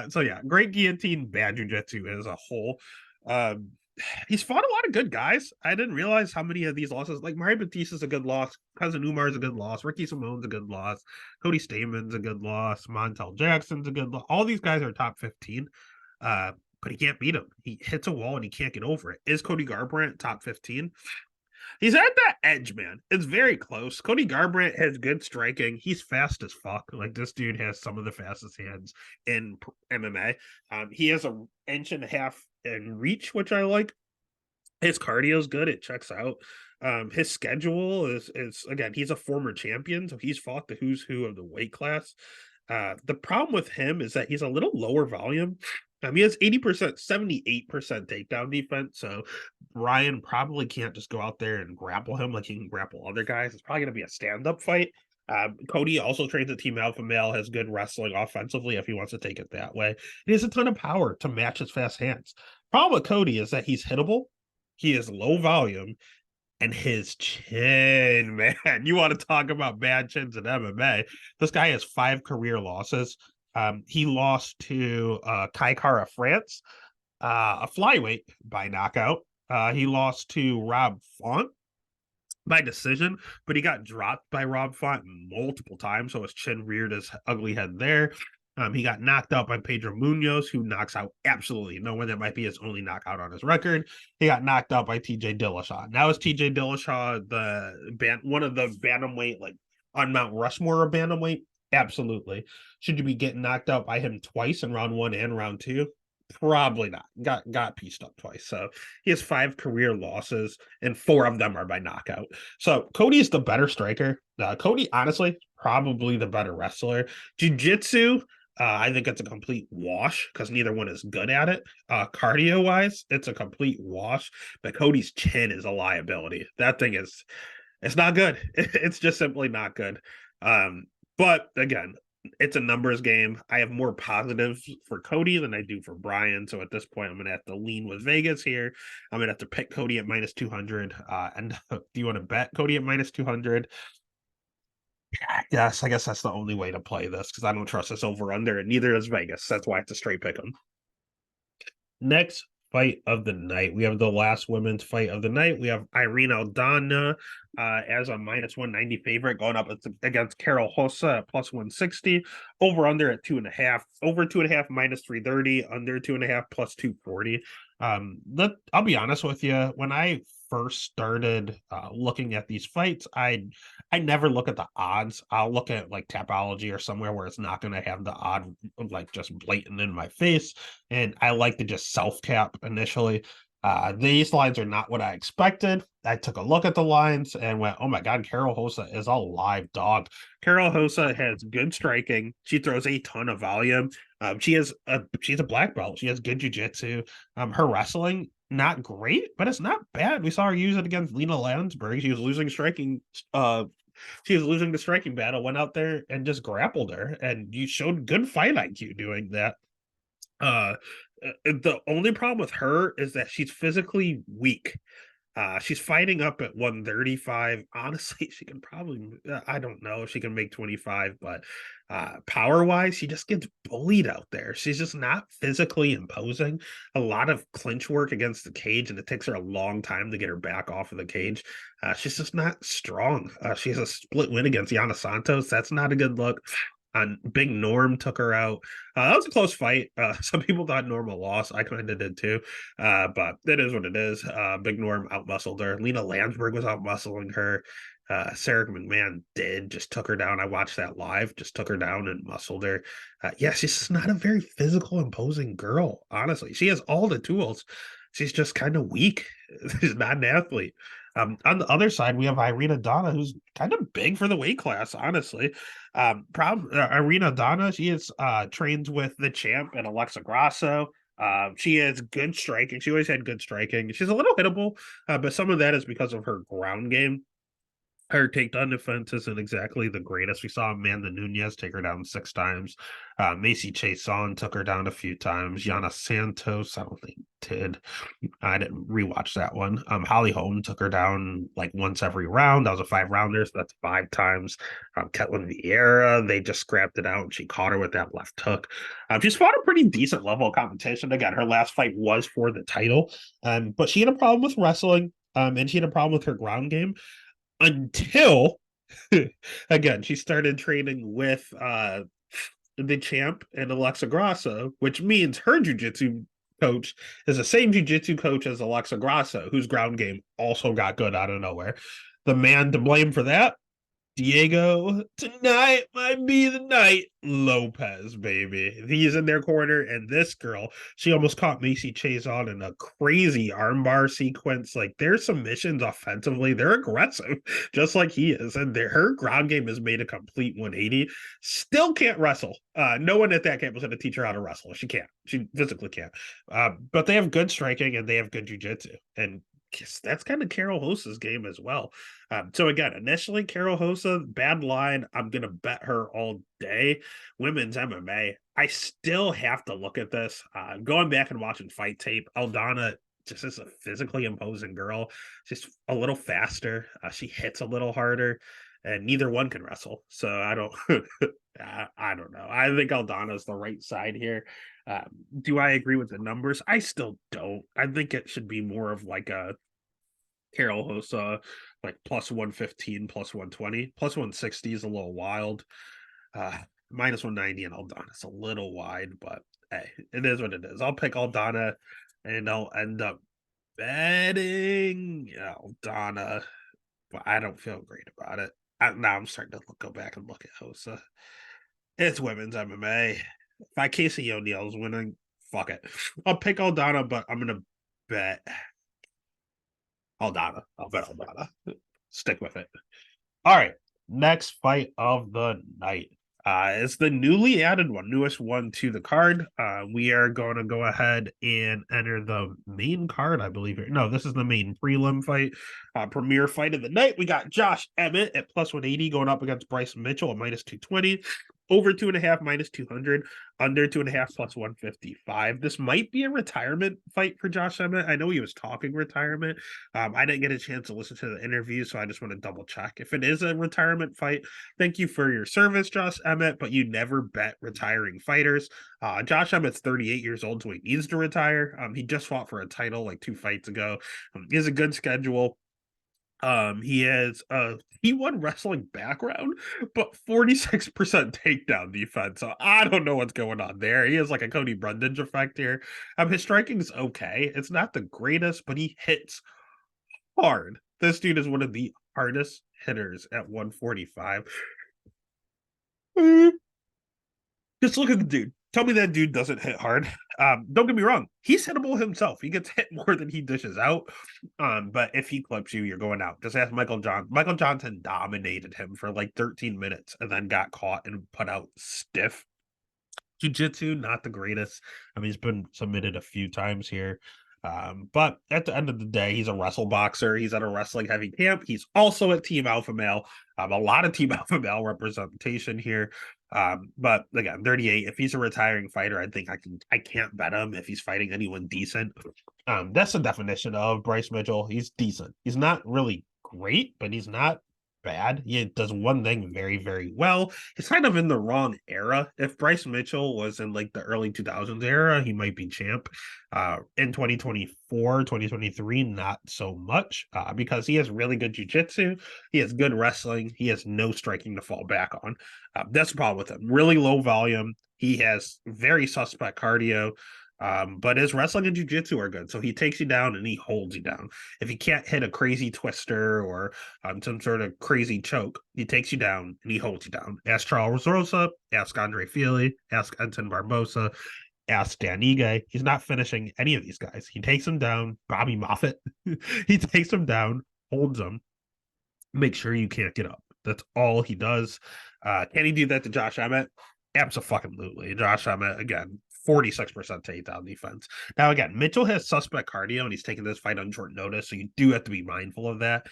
A: So yeah, great guillotine, bad jiu-jitsu as a whole. He's fought a lot of good guys. I didn't realize how many of these losses, like Mario Batista's a good loss, Cousin Umar's a good loss, Ricky Simone's a good loss, Cody Stamen's a good loss, Montel Jackson's a good loss. All these guys are top 15, but he can't beat him. He hits a wall and he can't get over it. Is Cody Garbrandt top 15? He's at that edge, man. It's very close. Cody Garbrandt has good striking. He's fast as fuck. Like this dude has some of the fastest hands in MMA. He has an inch and a half in reach, which I like. His cardio is good. It checks out. His schedule is again, he's a former champion, so he's fought the who's who of the weight class. The problem with him is that he's a little lower volume. He has 80%, 78% takedown defense. So Ryan probably can't just go out there and grapple him like he can grapple other guys. It's probably going to be a stand-up fight. Cody also trains a Team Alpha Male, has good wrestling offensively if he wants to take it that way. He has a ton of power to match his fast hands. Problem with Cody is that he's hittable. He is low volume. And his chin, man, you want to talk about bad chins in MMA. This guy has 5 career losses. He lost to Kai Kara France, a flyweight by knockout. He lost to Rob Font by decision, but he got dropped by Rob Font multiple times, so his chin reared his ugly head there. He got knocked out by Pedro Munoz, who knocks out absolutely no one. That might be his only knockout on his record. He got knocked out by TJ Dillashaw. Now is TJ Dillashaw one of the bantamweight, like on Mount Rushmore of bantamweight? Absolutely. Should you be getting knocked out by him twice in round one and round two? Probably not. Got pieced up twice. So he has 5 career losses, and 4 of them are by knockout. So Cody is the better striker. Cody, honestly, probably the better wrestler. Jiu-jitsu, I think it's a complete wash because neither one is good at it. Cardio wise, it's a complete wash. But Cody's chin is a liability. That thing is, it's not good. It's just simply not good. But again, it's a numbers game. I have more positives for Cody than I do for Brian. So at this point, I'm going to have to lean with Vegas here. I'm going to have to pick Cody at minus 200. And do you want to bet Cody at minus 200? Yes, I guess that's the only way to play this because I don't trust this over under, and neither does Vegas. That's why I have to straight pick them. Next fight of the night, we have the last women's fight of the night. We have Irene Aldana as a minus 190 favorite going up against Carol Hossa at plus 160. Over under at 2.5. Over 2.5 minus 330. Under 2.5 plus 240. I'll be honest with you. When I first started looking at these fights, I never look at the odds. I'll look at like Tapology or somewhere where it's not going to have the odd like just blatant in my face, and I like to just self cap initially. These lines are not what I expected. I took a look at the lines and went, "Oh my God, Carol Hossa is a live dog." Carol Hossa has good striking. She throws a ton of volume. She's a black belt. She has good jiu-jitsu. Her wrestling not great, but it's not bad. We saw her use it against Lena Landsberg. She was losing striking. She was losing the striking battle. Went out there and just grappled her, and you showed good fight IQ doing that. Uh, the only problem with her is that she's physically weak. She's fighting up at 135. Honestly, she can probably, I don't know if she can make 25, but power wise, she just gets bullied out there. She's just not physically imposing. A lot of clinch work against the cage, and it takes her a long time to get her back off of the cage. She's just not strong. She has a split win against Yana Santos. That's not a good look. Big Norm took her out. That was a close fight. Some people thought Norm a loss. I kind of did too. But it is what it is. Big Norm outmuscled her. Lena Landsberg was outmuscling her. Sarah McMahon just took her down. I watched that live, just took her down and muscled her. Yeah, she's just not a very physical, imposing girl, honestly. She has all the tools. She's just kind of weak. She's not an athlete. On the other side, we have Irina Donna, who's kind of big for the weight class, honestly. Irina Donna, she is trains with the champ and Alexa Grasso. She has good striking. She always had good striking. She's a little hittable, but some of that is because of her ground game. Her takedown defense isn't exactly the greatest. We saw Amanda Nunez take her down 6 times. Macy Chiasson took her down a few times. Yana Santos, I don't think did. I didn't rewatch that one. Holly Holm took her down like once every round. That was a 5 rounder, so that's 5 times. Ketlin Vieira, they just scrapped it out, and she caught her with that left hook. She's fought a pretty decent level of competition. Again, her last fight was for the title, but she had a problem with wrestling, and she had a problem with her ground game until again she started training with the champ and Alexa Grasso, which means her jiu-jitsu coach is the same jiu-jitsu coach as Alexa Grasso, whose ground game also got good out of nowhere. The man to blame for that, Diego, tonight might be the night. Lopez, baby. He's in their corner, and this girl, she almost caught Macy Chase on in a crazy armbar sequence. Like, their submissions offensively, they're aggressive, just like he is. And her ground game has made a complete 180. Still can't wrestle. No one at that camp was going to teach her how to wrestle. She can't. She physically can't. But they have good striking, and they have good jiu-jitsu. And that's kind of Carol Hossa's game as well. So again, initially Carol Hossa, bad line. I'm gonna bet her all day. Women's MMA, I still have to look at this. Going back and watching fight tape, Aldana just is a physically imposing girl. She's a little faster. She hits a little harder, and neither one can wrestle. So I don't. I don't know. I think Aldana's the right side here. Do I agree with the numbers? I still don't. I think it should be more of like a Carol Hosa, like plus 115, plus 120, plus 160 is a little wild. Uh, minus 190 and Aldana is a little wide, but hey, it is what it is. I'll pick Aldana and I'll end up betting Aldana, but I don't feel great about it. Now I'm starting to go back and look at Hosa. It's women's MMA. If I Casey O'Neill's winning, fuck it. I'll pick Aldana, but I'm gonna bet Aldana. I'll bet Aldana. Stick with it. All right. Next fight of the night. It's the newly added one, newest one to the card. We are going to go ahead and enter the main card, I believe. No, this is the main prelim fight. Premier fight of the night. We got Josh Emmett at plus 180 going up against Bryce Mitchell at minus 220. Over 2.5 minus 200, under 2.5 plus 155. This might be a retirement fight for Josh Emmett. I know he was talking retirement. I didn't get a chance to listen to the interview, so I just want to double check. If it is a retirement fight, thank you for your service, Josh Emmett, but you never bet retiring fighters. Josh Emmett's 38 years old, so he needs to retire. He just fought for a title like 2 fights ago. He has a good schedule. He has a T1 wrestling background, but 46% takedown defense. So I don't know what's going on there. He has like a Cody Brundage effect here. His striking is okay. It's not the greatest, but he hits hard. This dude is one of the hardest hitters at 145. Just look at the dude. Tell me that dude doesn't hit hard. Don't get me wrong. He's hittable himself. He gets hit more than he dishes out. But if he clips you, you're going out. Just ask Michael Johnson. Michael Johnson dominated him for like 13 minutes and then got caught and put out stiff. Jiu-jitsu, not the greatest. I mean, he's been submitted a few times here. But at the end of the day, he's a wrestle boxer. He's at a wrestling heavy camp. He's also at Team Alpha Male. A lot of Team Alpha Male representation here. But again, 38. If he's a retiring fighter, I can't bet him if he's fighting anyone decent. That's the definition of Bryce Mitchell. He's decent. He's not really great, but he's not bad. He does one thing very, very well. He's kind of in the wrong era. If Bryce Mitchell was in like the early 2000s era, he might be champ. In 2024, 2023, not so much because he has really good jiu-jitsu. He has good wrestling. He has no striking to fall back on. That's the problem with him. Really low volume. He has very suspect cardio. But his wrestling and jiu-jitsu are good. So he takes you down and he holds you down. If he can't hit a crazy twister or some sort of crazy choke, he takes you down and he holds you down. Ask Charles Rosa, ask Andre Fili, ask Edson Barbosa, ask Dan Ige. He's not finishing any of these guys. He takes them down. Bobby Moffett. He takes them down, holds them, make sure you can't get up. That's all he does. Can he do that to Josh Emmett? Absolutely. Josh Emmett, again, 46% takedown defense. Now, again, Mitchell has suspect cardio and he's taking this fight on short notice, so you do have to be mindful of that.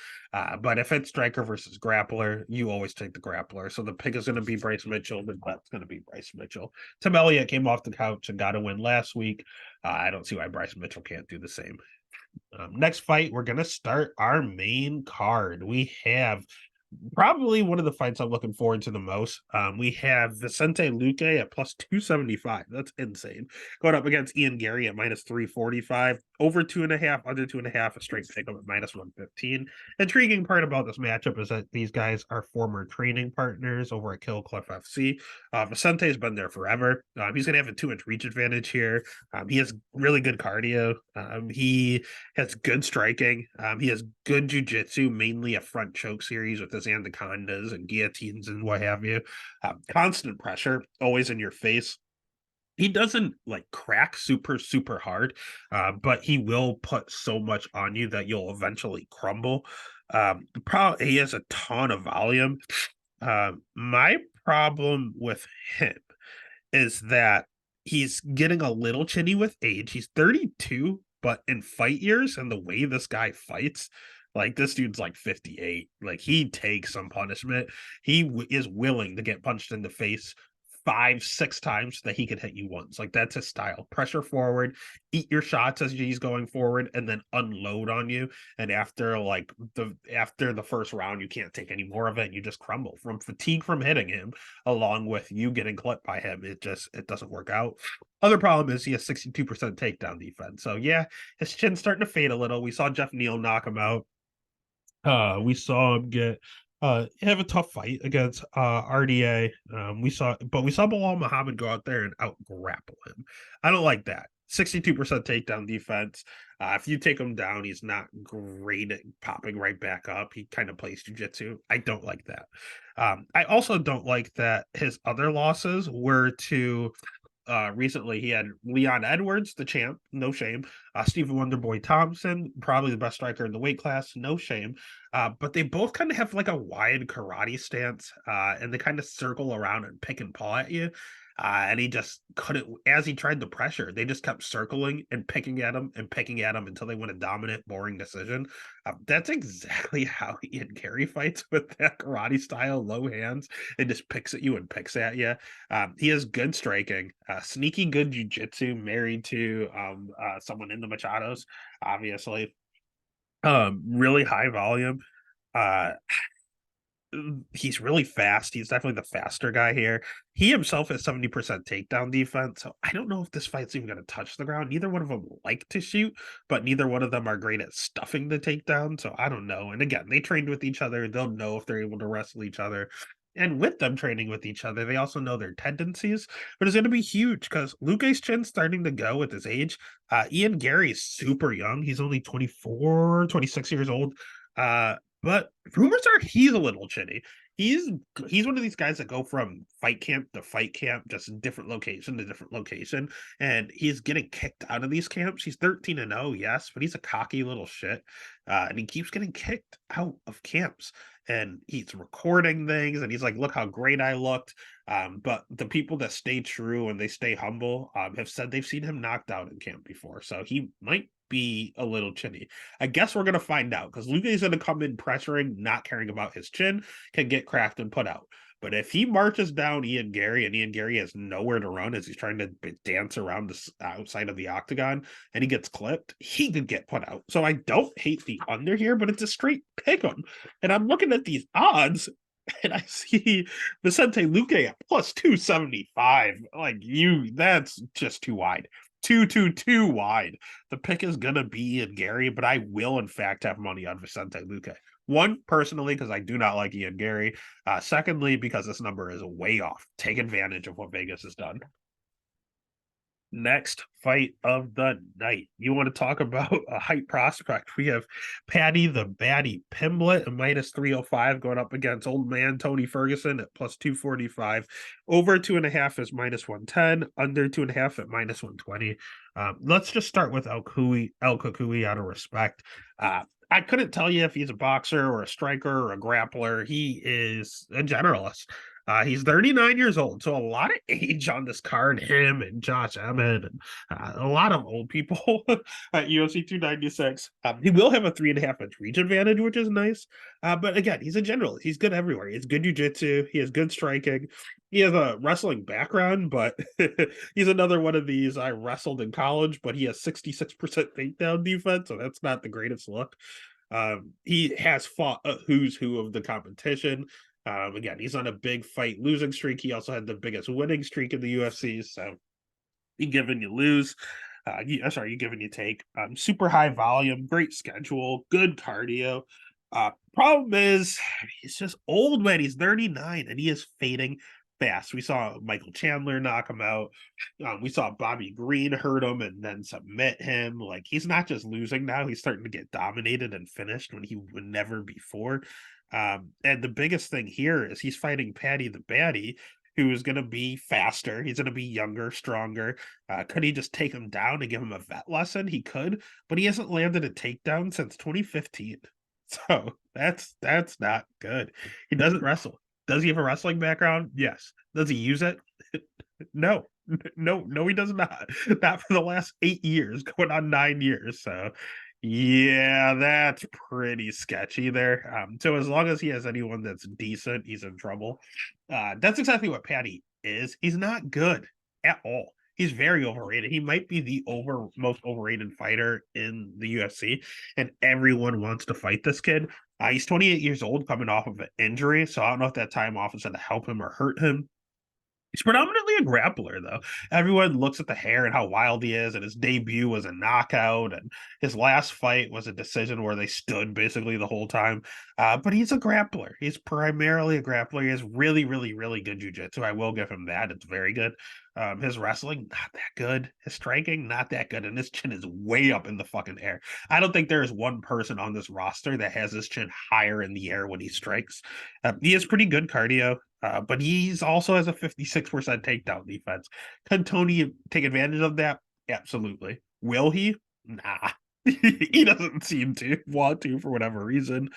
A: But if it's striker versus grappler, you always take the grappler. So the pick is going to be Bryce Mitchell, the bet's going to be Bryce Mitchell. Tim Elliott came off the couch and got a win last week. I don't see why Bryce Mitchell can't do the same. Next fight, we're going to start our main card. We have probably one of the fights I'm looking forward to the most. We have Vicente Luque at plus 275. That's insane. Going up against Ian Gary at minus 345. Over 2.5, under 2.5, a straight pickup at minus 115. Intriguing part about this matchup is that these guys are former training partners over at Kill Cliff FC. Vicente's been there forever. He's going to have a 2-inch reach advantage here. He has really good cardio. He has good striking. He has good jiu-jitsu, mainly a front choke series with his anacondas and guillotines and what have you. Constant pressure, always in your face. He doesn't like crack super hard, but he will put so much on you that you'll eventually crumble. He has a ton of volume. My problem with him is that he's getting a little chinny with age. He's 32, but in fight years and the way this guy fights, like this dude's like 58. Like he takes some punishment. He is willing to get punched in the face 5-6 times so that he could hit you once. Like that's his style. Pressure forward, eat your shots as he's going forward, and then unload on you. And after the first round, you can't take any more of it. And you just crumble from fatigue from hitting him, along with you getting clipped by him. It doesn't work out. Other problem is he has 62% takedown defense. So yeah, his chin's starting to fade a little. We saw Jeff Neal knock him out. We saw him get have a tough fight against RDA. We saw Bilal Muhammad go out there and out grapple him. I don't like that. 62% takedown defense. If you take him down, he's not great at popping right back up. He kind of plays jujitsu. I don't like that. I also don't like that his other losses were to recently he had Leon Edwards, the champ, no shame. Stephen Wonderboy Thompson, probably the best striker in the weight class, no shame. But they both kind of have like a wide karate stance, and they kind of circle around and pick and paw at you. And he just couldn't, as he tried to pressure, they just kept circling and picking at him until they win a dominant, boring decision. That's exactly how Ian Gary fights with that karate style, low hands, and just picks at you and picks at you. He has good striking, sneaky good jujitsu, married to someone in the Machados, obviously. Really high volume. Uh, he's really fast. He's definitely the faster guy here. He himself has 70% takedown defense. So I don't know if this fight's even going to touch the ground. Neither one of them like to shoot, but neither one of them are great at stuffing the takedown. So I don't know. And again, they trained with each other. They'll know if they're able to wrestle each other. And with them training with each other, they also know their tendencies. But it's going to be huge because Luke's chin's starting to go with his age. Ian Gary's super young. He's only 24, 26 years old. But rumors are he's a little chinny. He's he's one of these guys that go from fight camp to fight camp, just different location to different location, and he's getting kicked out of these camps. He's 13-0, yes, but he's a cocky little shit, and he keeps getting kicked out of camps. And he's recording things, and he's like, "Look how great I looked." But the people that stay true and they stay humble have said they've seen him knocked out in camp before, so he might be a little chinny. I guess we're gonna find out because Luke is gonna come in pressuring, not caring about his chin, can get cracked and put out. But if he marches down Ian Gary and Ian Gary has nowhere to run as he's trying to dance around the outside of the octagon and he gets clipped, he could get put out. So I don't hate the under here, but it's a straight pick 'em. And I'm looking at these odds and I see Vicente Luque at plus 275. Like that's just too wide. Too wide. The pick is gonna be in Gary, but I will in fact have money on Vicente Luque. One, personally, because I do not like Ian Gary. Secondly, because this number is way off. Take advantage of what Vegas has done. Next fight of the night. You want to talk about a hype prospect? We have Patty the Batty Pimblett at minus 305 going up against old man Tony Ferguson at plus 245. Over 2.5 is minus 110. Under 2.5 at minus 120. Let's just start with El Kukui out of respect. I couldn't tell you if he's a boxer or a striker or a grappler. He is a generalist. He's 39 years old, so a lot of age on this card. Him and Josh Emmett, and a lot of old people at UFC 296. He will have a 3.5 inch reach advantage, which is nice. But again, he's a general. He's good everywhere. He has good jiu-jitsu. He has good striking. He has a wrestling background, but he's another one of these. I wrestled in college, but he has 66% takedown defense, so that's not the greatest look. He has fought a who's who of the competition. Again, he's on a big fight losing streak. He also had the biggest winning streak in the UFC. So you give and you lose. You give and you take. Super high volume, great schedule, good cardio. Problem is, he's just old, man. He's 39 and he is fading fast. We saw Michael Chandler knock him out. We saw Bobby Green hurt him and then submit him. Like he's not just losing now; he's starting to get dominated and finished when he would never before. And the biggest thing here is he's fighting Patty the Batty, who is going to be faster. He's going to be younger, stronger. Could he just take him down and give him a vet lesson? He could, but he hasn't landed a takedown since 2015. So that's not good. He doesn't wrestle. Does he have a wrestling background? Yes. Does he use it? No. No, he does not. Not for the last 8 years, going on 9 years. So yeah, that's pretty sketchy there. So as long as he has anyone that's decent, he's in trouble. That's exactly what Patty is. He's not good at all. He's very overrated. He might be the most overrated fighter in the UFC, and everyone wants to fight this kid. He's 28 years old, coming off of an injury, so I don't know if that time off is going to help him or hurt him. He's predominantly a grappler, though. Everyone looks at the hair and how wild he is, and his debut was a knockout, and his last fight was a decision where they stood basically the whole time. But he's a grappler. He's primarily a grappler. He has really, really, really good jujitsu. I will give him that. It's very good. His wrestling, not that good. His striking, not that good. And his chin is way up in the fucking air. I don't think there is one person on this roster that has his chin higher in the air when he strikes. He has pretty good cardio. But he's also has a 56% takedown defense. Can Tony take advantage of that? Absolutely. Will he? Nah. He doesn't seem to want to for whatever reason.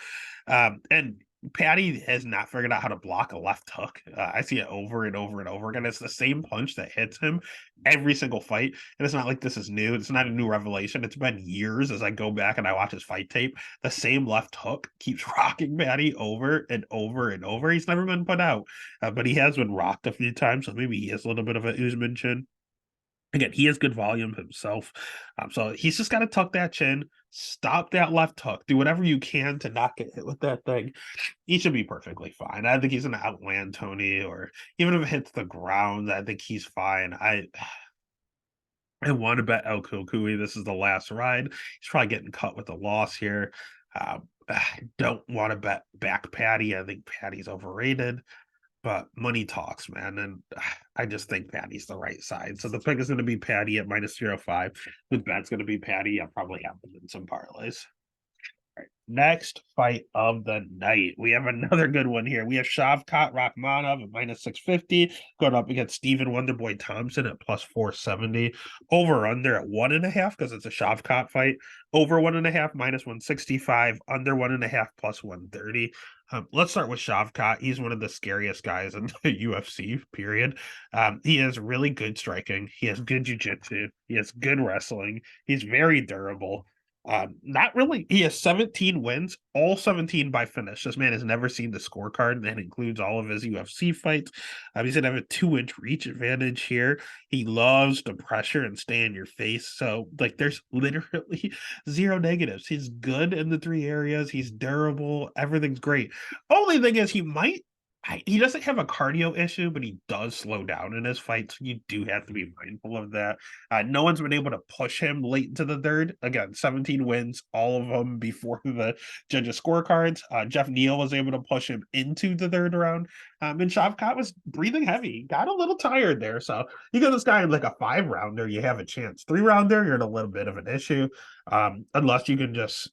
A: And Patty has not figured out how to block a left hook. I see it over and over and over again. It's the same punch that hits him every single fight. And it's not like this is new. It's not a new revelation. It's been years as I go back and I watch his fight tape. The same left hook keeps rocking Patty over and over and over. He's never been put out, but he has been rocked a few times. So maybe he has a little bit of a Usman chin. Again, he has good volume himself. So he's just got to tuck that chin, stop that left hook, do whatever you can to not get hit with that thing. He should be perfectly fine. I think he's going to outland Tony, or even if it hits the ground, I think he's fine. I want to bet El Kukui. This is the last ride. He's probably getting cut with a loss here. I don't want to bet back Patty. I think Patty's overrated. But money talks, man, and I just think Patty's the right side. So the pick is going to be Patty at -0.5. The bet's going to be Patty. I'll probably have them in some parlays. Right. Next fight of the night. We have another good one here. We have Shavkat Rakhmonov at -650 going up against Stephen Wonderboy Thompson at +470. Over under at 1.5 because it's a Shavkat fight. Over 1.5 -165. Under 1.5 +130. Let's start with Shavkat. He's one of the scariest guys in the UFC, period. He has really good striking. He has good jiu-jitsu. He has good wrestling. He's very durable. Not really. He has 17 wins, all 17 by finish. This man has never seen the scorecard. That includes all of his UFC fights. He's gonna have a 2-inch reach advantage here. He loves to pressure and stay in your face. So, like, there's literally zero negatives. He's good in the three areas. He's durable. Everything's great. Only thing is, he doesn't have a cardio issue, but he does slow down in his fights. You do have to be mindful of that. No one's been able to push him late into the third. Again, 17 wins, all of them before the judges' scorecards. Jeff Neal was able to push him into the third round. And Shavkat was breathing heavy. Got a little tired there. So you get this guy in like a 5-rounder, you have a chance. 3-rounder, you're in a little bit of an issue. Unless you can just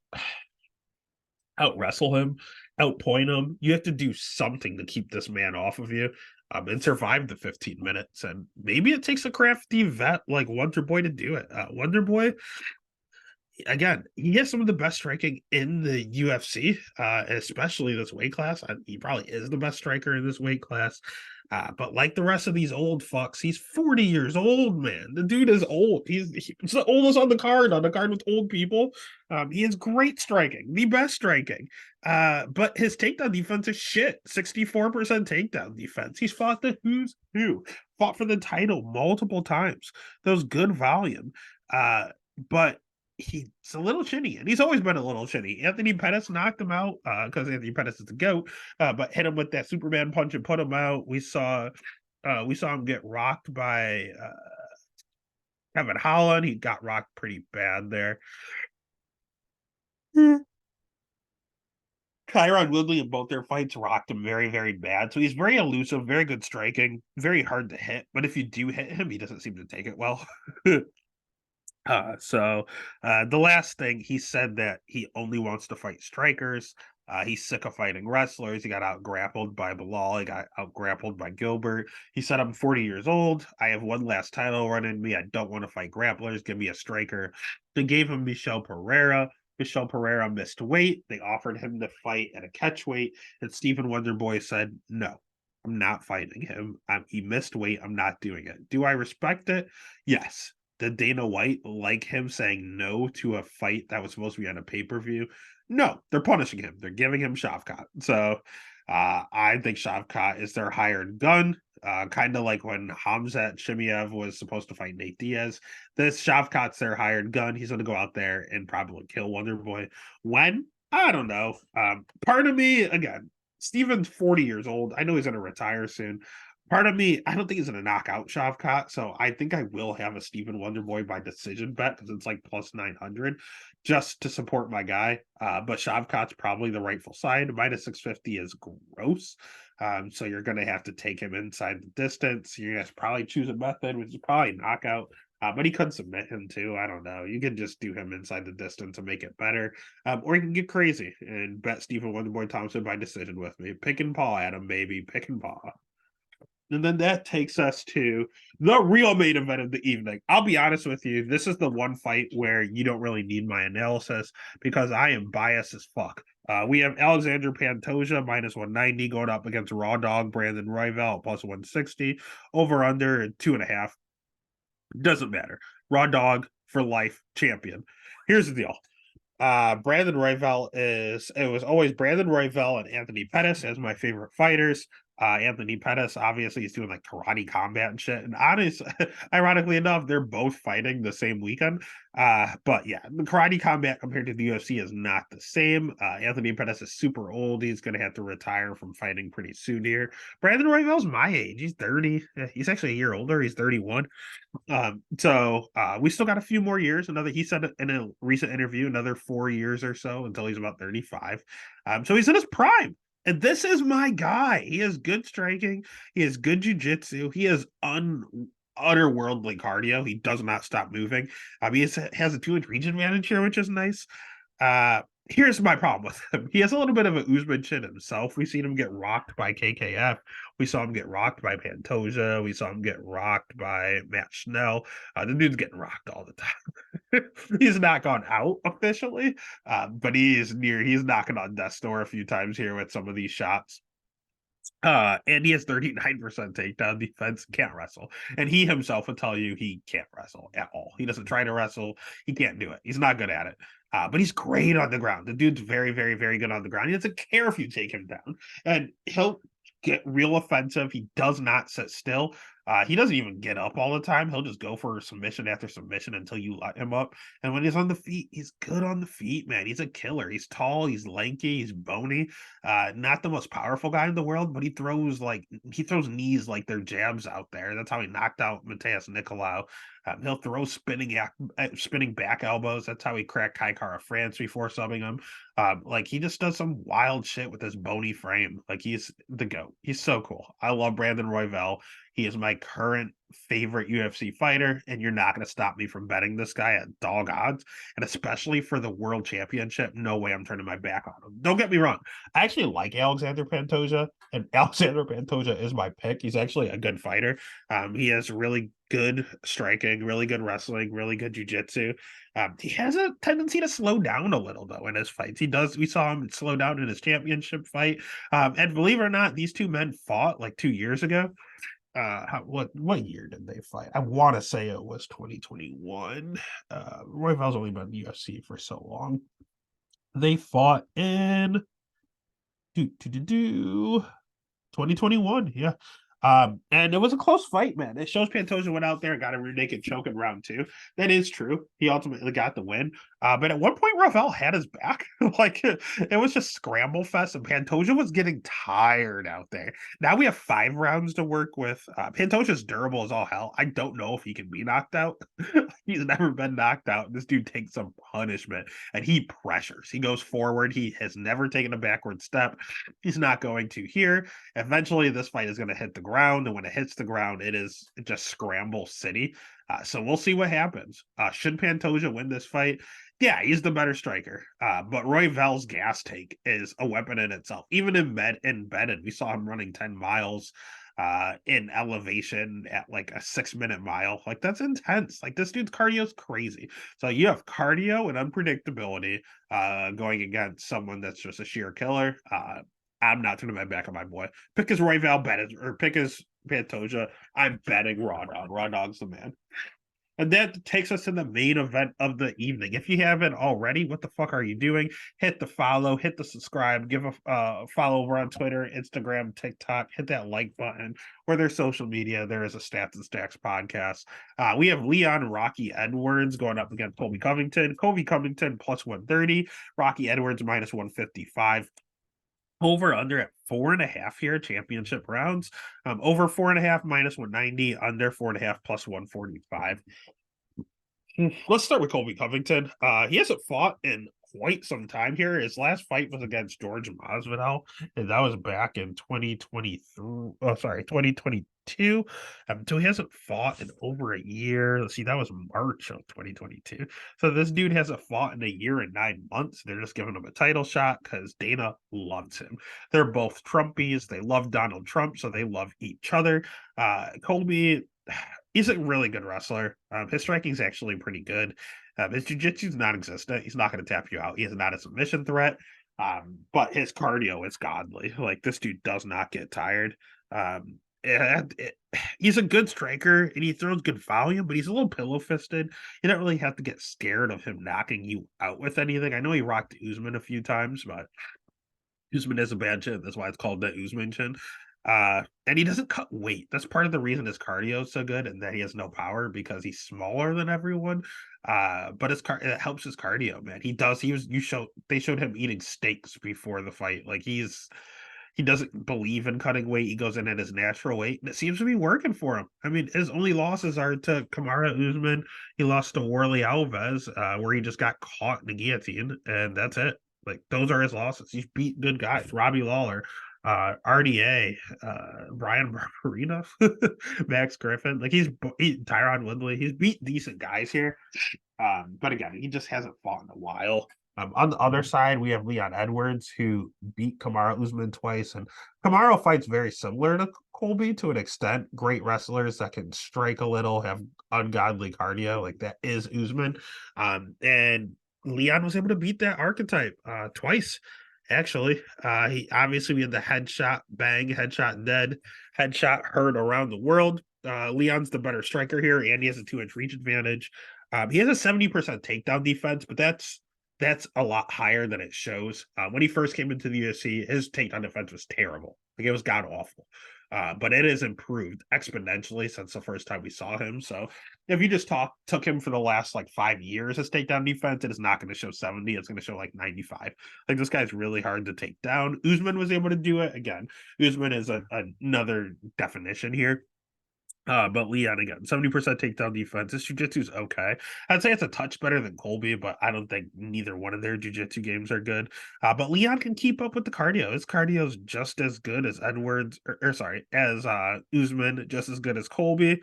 A: out wrestle him, outpoint him. You have to do something to keep this man off of you and survive the 15 minutes. And maybe it takes a crafty vet like Wonder Boy to do it. Wonder Boy, again, he has some of the best striking in the UFC, especially this weight class. He probably is the best striker in this weight class. But like the rest of these old fucks, he's 40 years old, man. The dude is old. He's the oldest on the card with old people. He has great striking, the best striking. But his takedown defense is shit. 64% takedown defense. He's fought the who's who, fought for the title multiple times. Those good volume. But he's a little chinny, and he's always been a little chinny. Anthony Pettis knocked him out because Anthony Pettis is the GOAT, but hit him with that Superman punch and put him out. We saw him get rocked by Kevin Holland. He got rocked pretty bad there. Kyron Woodley in both their fights rocked him very, very bad. So he's very elusive, very good striking, very hard to hit. But if you do hit him, he doesn't seem to take it well. The last thing he said that he only wants to fight strikers. He's sick of fighting wrestlers. He got out grappled by Bilal. He got out grappled by Gilbert. He said, I'm 40 years old. I have one last title run in me. I don't want to fight grapplers. Give me a striker. They gave him Michel Pereira. Michel Pereira missed weight. They offered him to fight at a catch weight. And Stephen Wonderboy said, no, I'm not fighting him. He missed weight. I'm not doing it. Do I respect it? Yes. Did Dana White like him saying no to a fight that was supposed to be on a pay-per-view? No, they're punishing him. They're giving him Shavkat. So I think Shavkat is their hired gun. Kind of like when Hamzat Chimaev was supposed to fight Nate Diaz. This Shavkat's their hired gun. He's going to go out there and probably kill Wonderboy. When? I don't know. Part of me, again, Steven's 40 years old. I know he's going to retire soon. Part of me, I don't think he's gonna knock out Shavkat, so I think I will have a Stephen Wonderboy by decision bet because it's like plus 900 just to support my guy. But Shavkat's probably the rightful side. Minus 650 is gross. So you're gonna have to take him inside the distance. You're gonna have to probably choose a method, which is probably knockout. But he could submit him too. I don't know. You can just do him inside the distance and make it better. Or you can get crazy and bet Stephen Wonderboy Thompson by decision with me. Pick and paw at him, baby. Pick and paw. And then that takes us to the real main event of the evening. I'll be honest with you. This is the one fight where you don't really need my analysis because I am biased as fuck. We have Alexander Pantoja minus 190 going up against Raw Dog Brandon Royval plus 160. Over under 2.5. Doesn't matter. Raw Dog for life champion. Here's the deal. Brandon Royval it was always Brandon Royval and Anthony Pettis as my favorite fighters. Anthony Pettis obviously is doing like karate combat and shit. And ironically enough, they're both fighting the same weekend. But yeah, the karate combat compared to the UFC is not the same. Anthony Pettis is super old. He's gonna have to retire from fighting pretty soon here. Brandon Royval's my age. He's 30. He's actually a year older. He's 31. So we still got a few more years. He said in a recent interview, another 4 years or so until he's about 35. So he's in his prime. And this is my guy. He has good striking. He has good jujitsu. He has otherworldly cardio. He does not stop moving. He has a 2-inch reach advantage here, which is nice. Here's my problem with him. He has a little bit of a Usman chin himself. We've seen him get rocked by KKF. We saw him get rocked by Pantoja. We saw him get rocked by Matt Schnell. The dude's getting rocked all the time. He's not gone out officially, but he's knocking on death's door a few times here with some of these shots. And he has 39% takedown defense, can't wrestle. And he himself will tell you he can't wrestle at all. He doesn't try to wrestle. He can't do it. He's not good at it. But he's great on the ground. The dude's very, very, very good on the ground. He doesn't care if you take him down. And he'll get real offensive. He does not sit still. He doesn't even get up all the time. He'll just go for submission after submission until you let him up. And when he's on the feet, he's good on the feet, man. He's a killer. He's tall, he's lanky, he's bony. Not the most powerful guy in the world, but he throws knees like they're jabs out there. That's how he knocked out Mateus Nicolau. He'll throw spinning back elbows. That's how he cracked Kai Kara France before subbing him. He just does some wild shit with his bony frame. Like he's the GOAT. He's so cool. I love Brandon Royval. He is my current favorite UFC fighter, and you're not going to stop me from betting this guy at dog odds. And especially for the world championship, no way I'm turning my back on him. Don't get me wrong. I actually like Alexander Pantoja, and Alexander Pantoja is my pick. He's actually a good fighter. He has really good striking, really good wrestling, really good jiu-jitsu. He has a tendency to slow down a little, though, in his fights. He does. We saw him slow down in his championship fight. And believe it or not, these two men fought like 2 years ago. What year did they fight? I want to say it was 2021. Royval's only been in the UFC for so long. They fought in 2021. Yeah. And it was a close fight, man. It shows Pantoja went out there and got a rear naked choke in round 2. That is true. He ultimately got the win. But at one point, Rafael had his back. It was just scramble fest, and Pantoja was getting tired out there. Now we have 5 rounds to work with. Pantoja's durable as all hell. I don't know if he can be knocked out. He's never been knocked out. This dude takes some punishment, and he pressures. He goes forward. He has never taken a backward step. He's not going to here. Eventually, this fight is going to hit the ground, and when it hits the ground, it is just scramble city. So we'll see what happens. Should Pantoja win this fight? Yeah, he's the better striker. But Royval's gas tank is a weapon in itself. Even embedded, we saw him running 10 miles in elevation at like a 6-minute mile. Like that's intense. Like this dude's cardio is crazy. So you have cardio and unpredictability going against someone that's just a sheer killer. I'm not turning my back on my boy. Pick his Royval, pick his Pantoja. I'm betting Raw Dog. Raw Dog's the man. And that takes us to the main event of the evening. If you haven't already, what the fuck are you doing? Hit the follow, hit the subscribe, give a follow over on Twitter, Instagram, TikTok, hit that like button. Where there's social media, there is a Stats and Stacks podcast. We have Leon Rocky Edwards going up against Colby Covington. Colby Covington plus 130, Rocky Edwards minus 155. Over under at 4.5 here, championship rounds. Over 4.5 minus 190, under 4.5 plus 145. Let's start with Colby Covington. He hasn't fought in quite some time here. His last fight was against George Masvidal, and that was back in 2023. Oh, sorry, 2022. So he hasn't fought in over a year. Let's see, that was March of 2022. So this dude hasn't fought in a year and 9 months. They're just giving him a title shot because Dana loves him. They're both Trumpies. They love Donald Trump, so they love each other. Colby, he's a really good wrestler. His striking is actually pretty good. His jiu-jitsu is non-existent. He's not going to tap you out. He is not a submission threat. But his cardio is godly. Like, this dude does not get tired. He's a good striker and he throws good volume, but he's a little pillow fisted. You don't really have to get scared of him knocking you out with anything. I know he rocked Usman a few times, but Usman is a bad chin. That's why it's called the Usman chin. And he doesn't cut weight. That's part of the reason his cardio is so good and that he has no power because he's smaller than everyone. But it helps his cardio, man. They showed him eating steaks before the fight. Like he doesn't believe in cutting weight. He goes in at his natural weight, and it seems to be working for him. I mean, his only losses are to Kamaru Usman. He lost to Warley Alves, where he just got caught in the guillotine, and that's it. Like, those are his losses. He's beat good guys. Robbie Lawler, RDA, Brian Barberino, Max Griffin. Like, Tyron Woodley. He's beat decent guys here. But again, he just hasn't fought in a while. On the other side, we have Leon Edwards, who beat Kamaru Usman twice. And Kamaru fights very similar to Colby to an extent. Great wrestlers that can strike a little, have ungodly cardio. Like, that is Usman. And Leon was able to beat that archetype twice, actually. We had the headshot bang, headshot dead, headshot heard around the world. Leon's the better striker here, and he has a 2-inch reach advantage. He has a 70% takedown defense, but that's a lot higher than it shows. When he first came into the UFC, his takedown defense was terrible. Like, it was god awful. But it has improved exponentially since the first time we saw him. So if you just took him for the last like 5 years, his takedown defense, it is not going to show 70. It's going to show like 95. Like, this guy's really hard to take down. Usman was able to do it. Again, Usman is another definition here. But Leon, again, 70% takedown defense. His jiu-jitsu is okay. I'd say it's a touch better than Colby, but I don't think neither one of their jiu-jitsu games are good. But Leon can keep up with the cardio. His cardio is just as good as as Usman, just as good as Colby.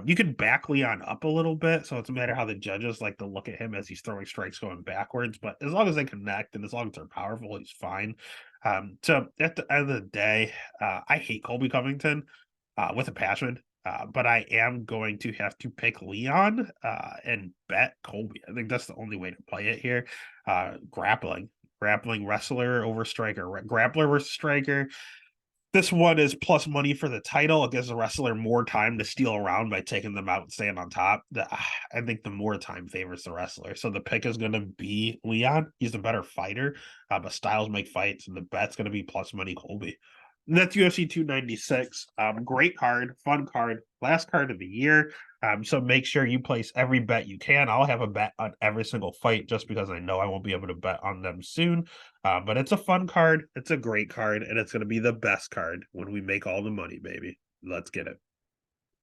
A: You can back Leon up a little bit, so it's a matter how the judges like to look at him as he's throwing strikes going backwards. But as long as they connect and as long as they're powerful, he's fine. So at the end of the day, I hate Colby Covington with a passion. But I am going to have to pick Leon and bet Colby. I think that's the only way to play it here. Grappling wrestler over striker, grappler versus striker. This one is plus money for the title. It gives the wrestler more time to steal around by taking them out and staying on top. I think the more time favors the wrestler. So the pick is going to be Leon. He's the better fighter, but styles make fights, and the bet's going to be plus money Colby. And that's UFC 296. Great card, fun card, last card of the year. So make sure you place every bet you can. I'll have a bet on every single fight just because I know I won't be able to bet on them soon. But it's a fun card. It's a great card, and it's going to be the best card when we make all the money, baby. Let's get it.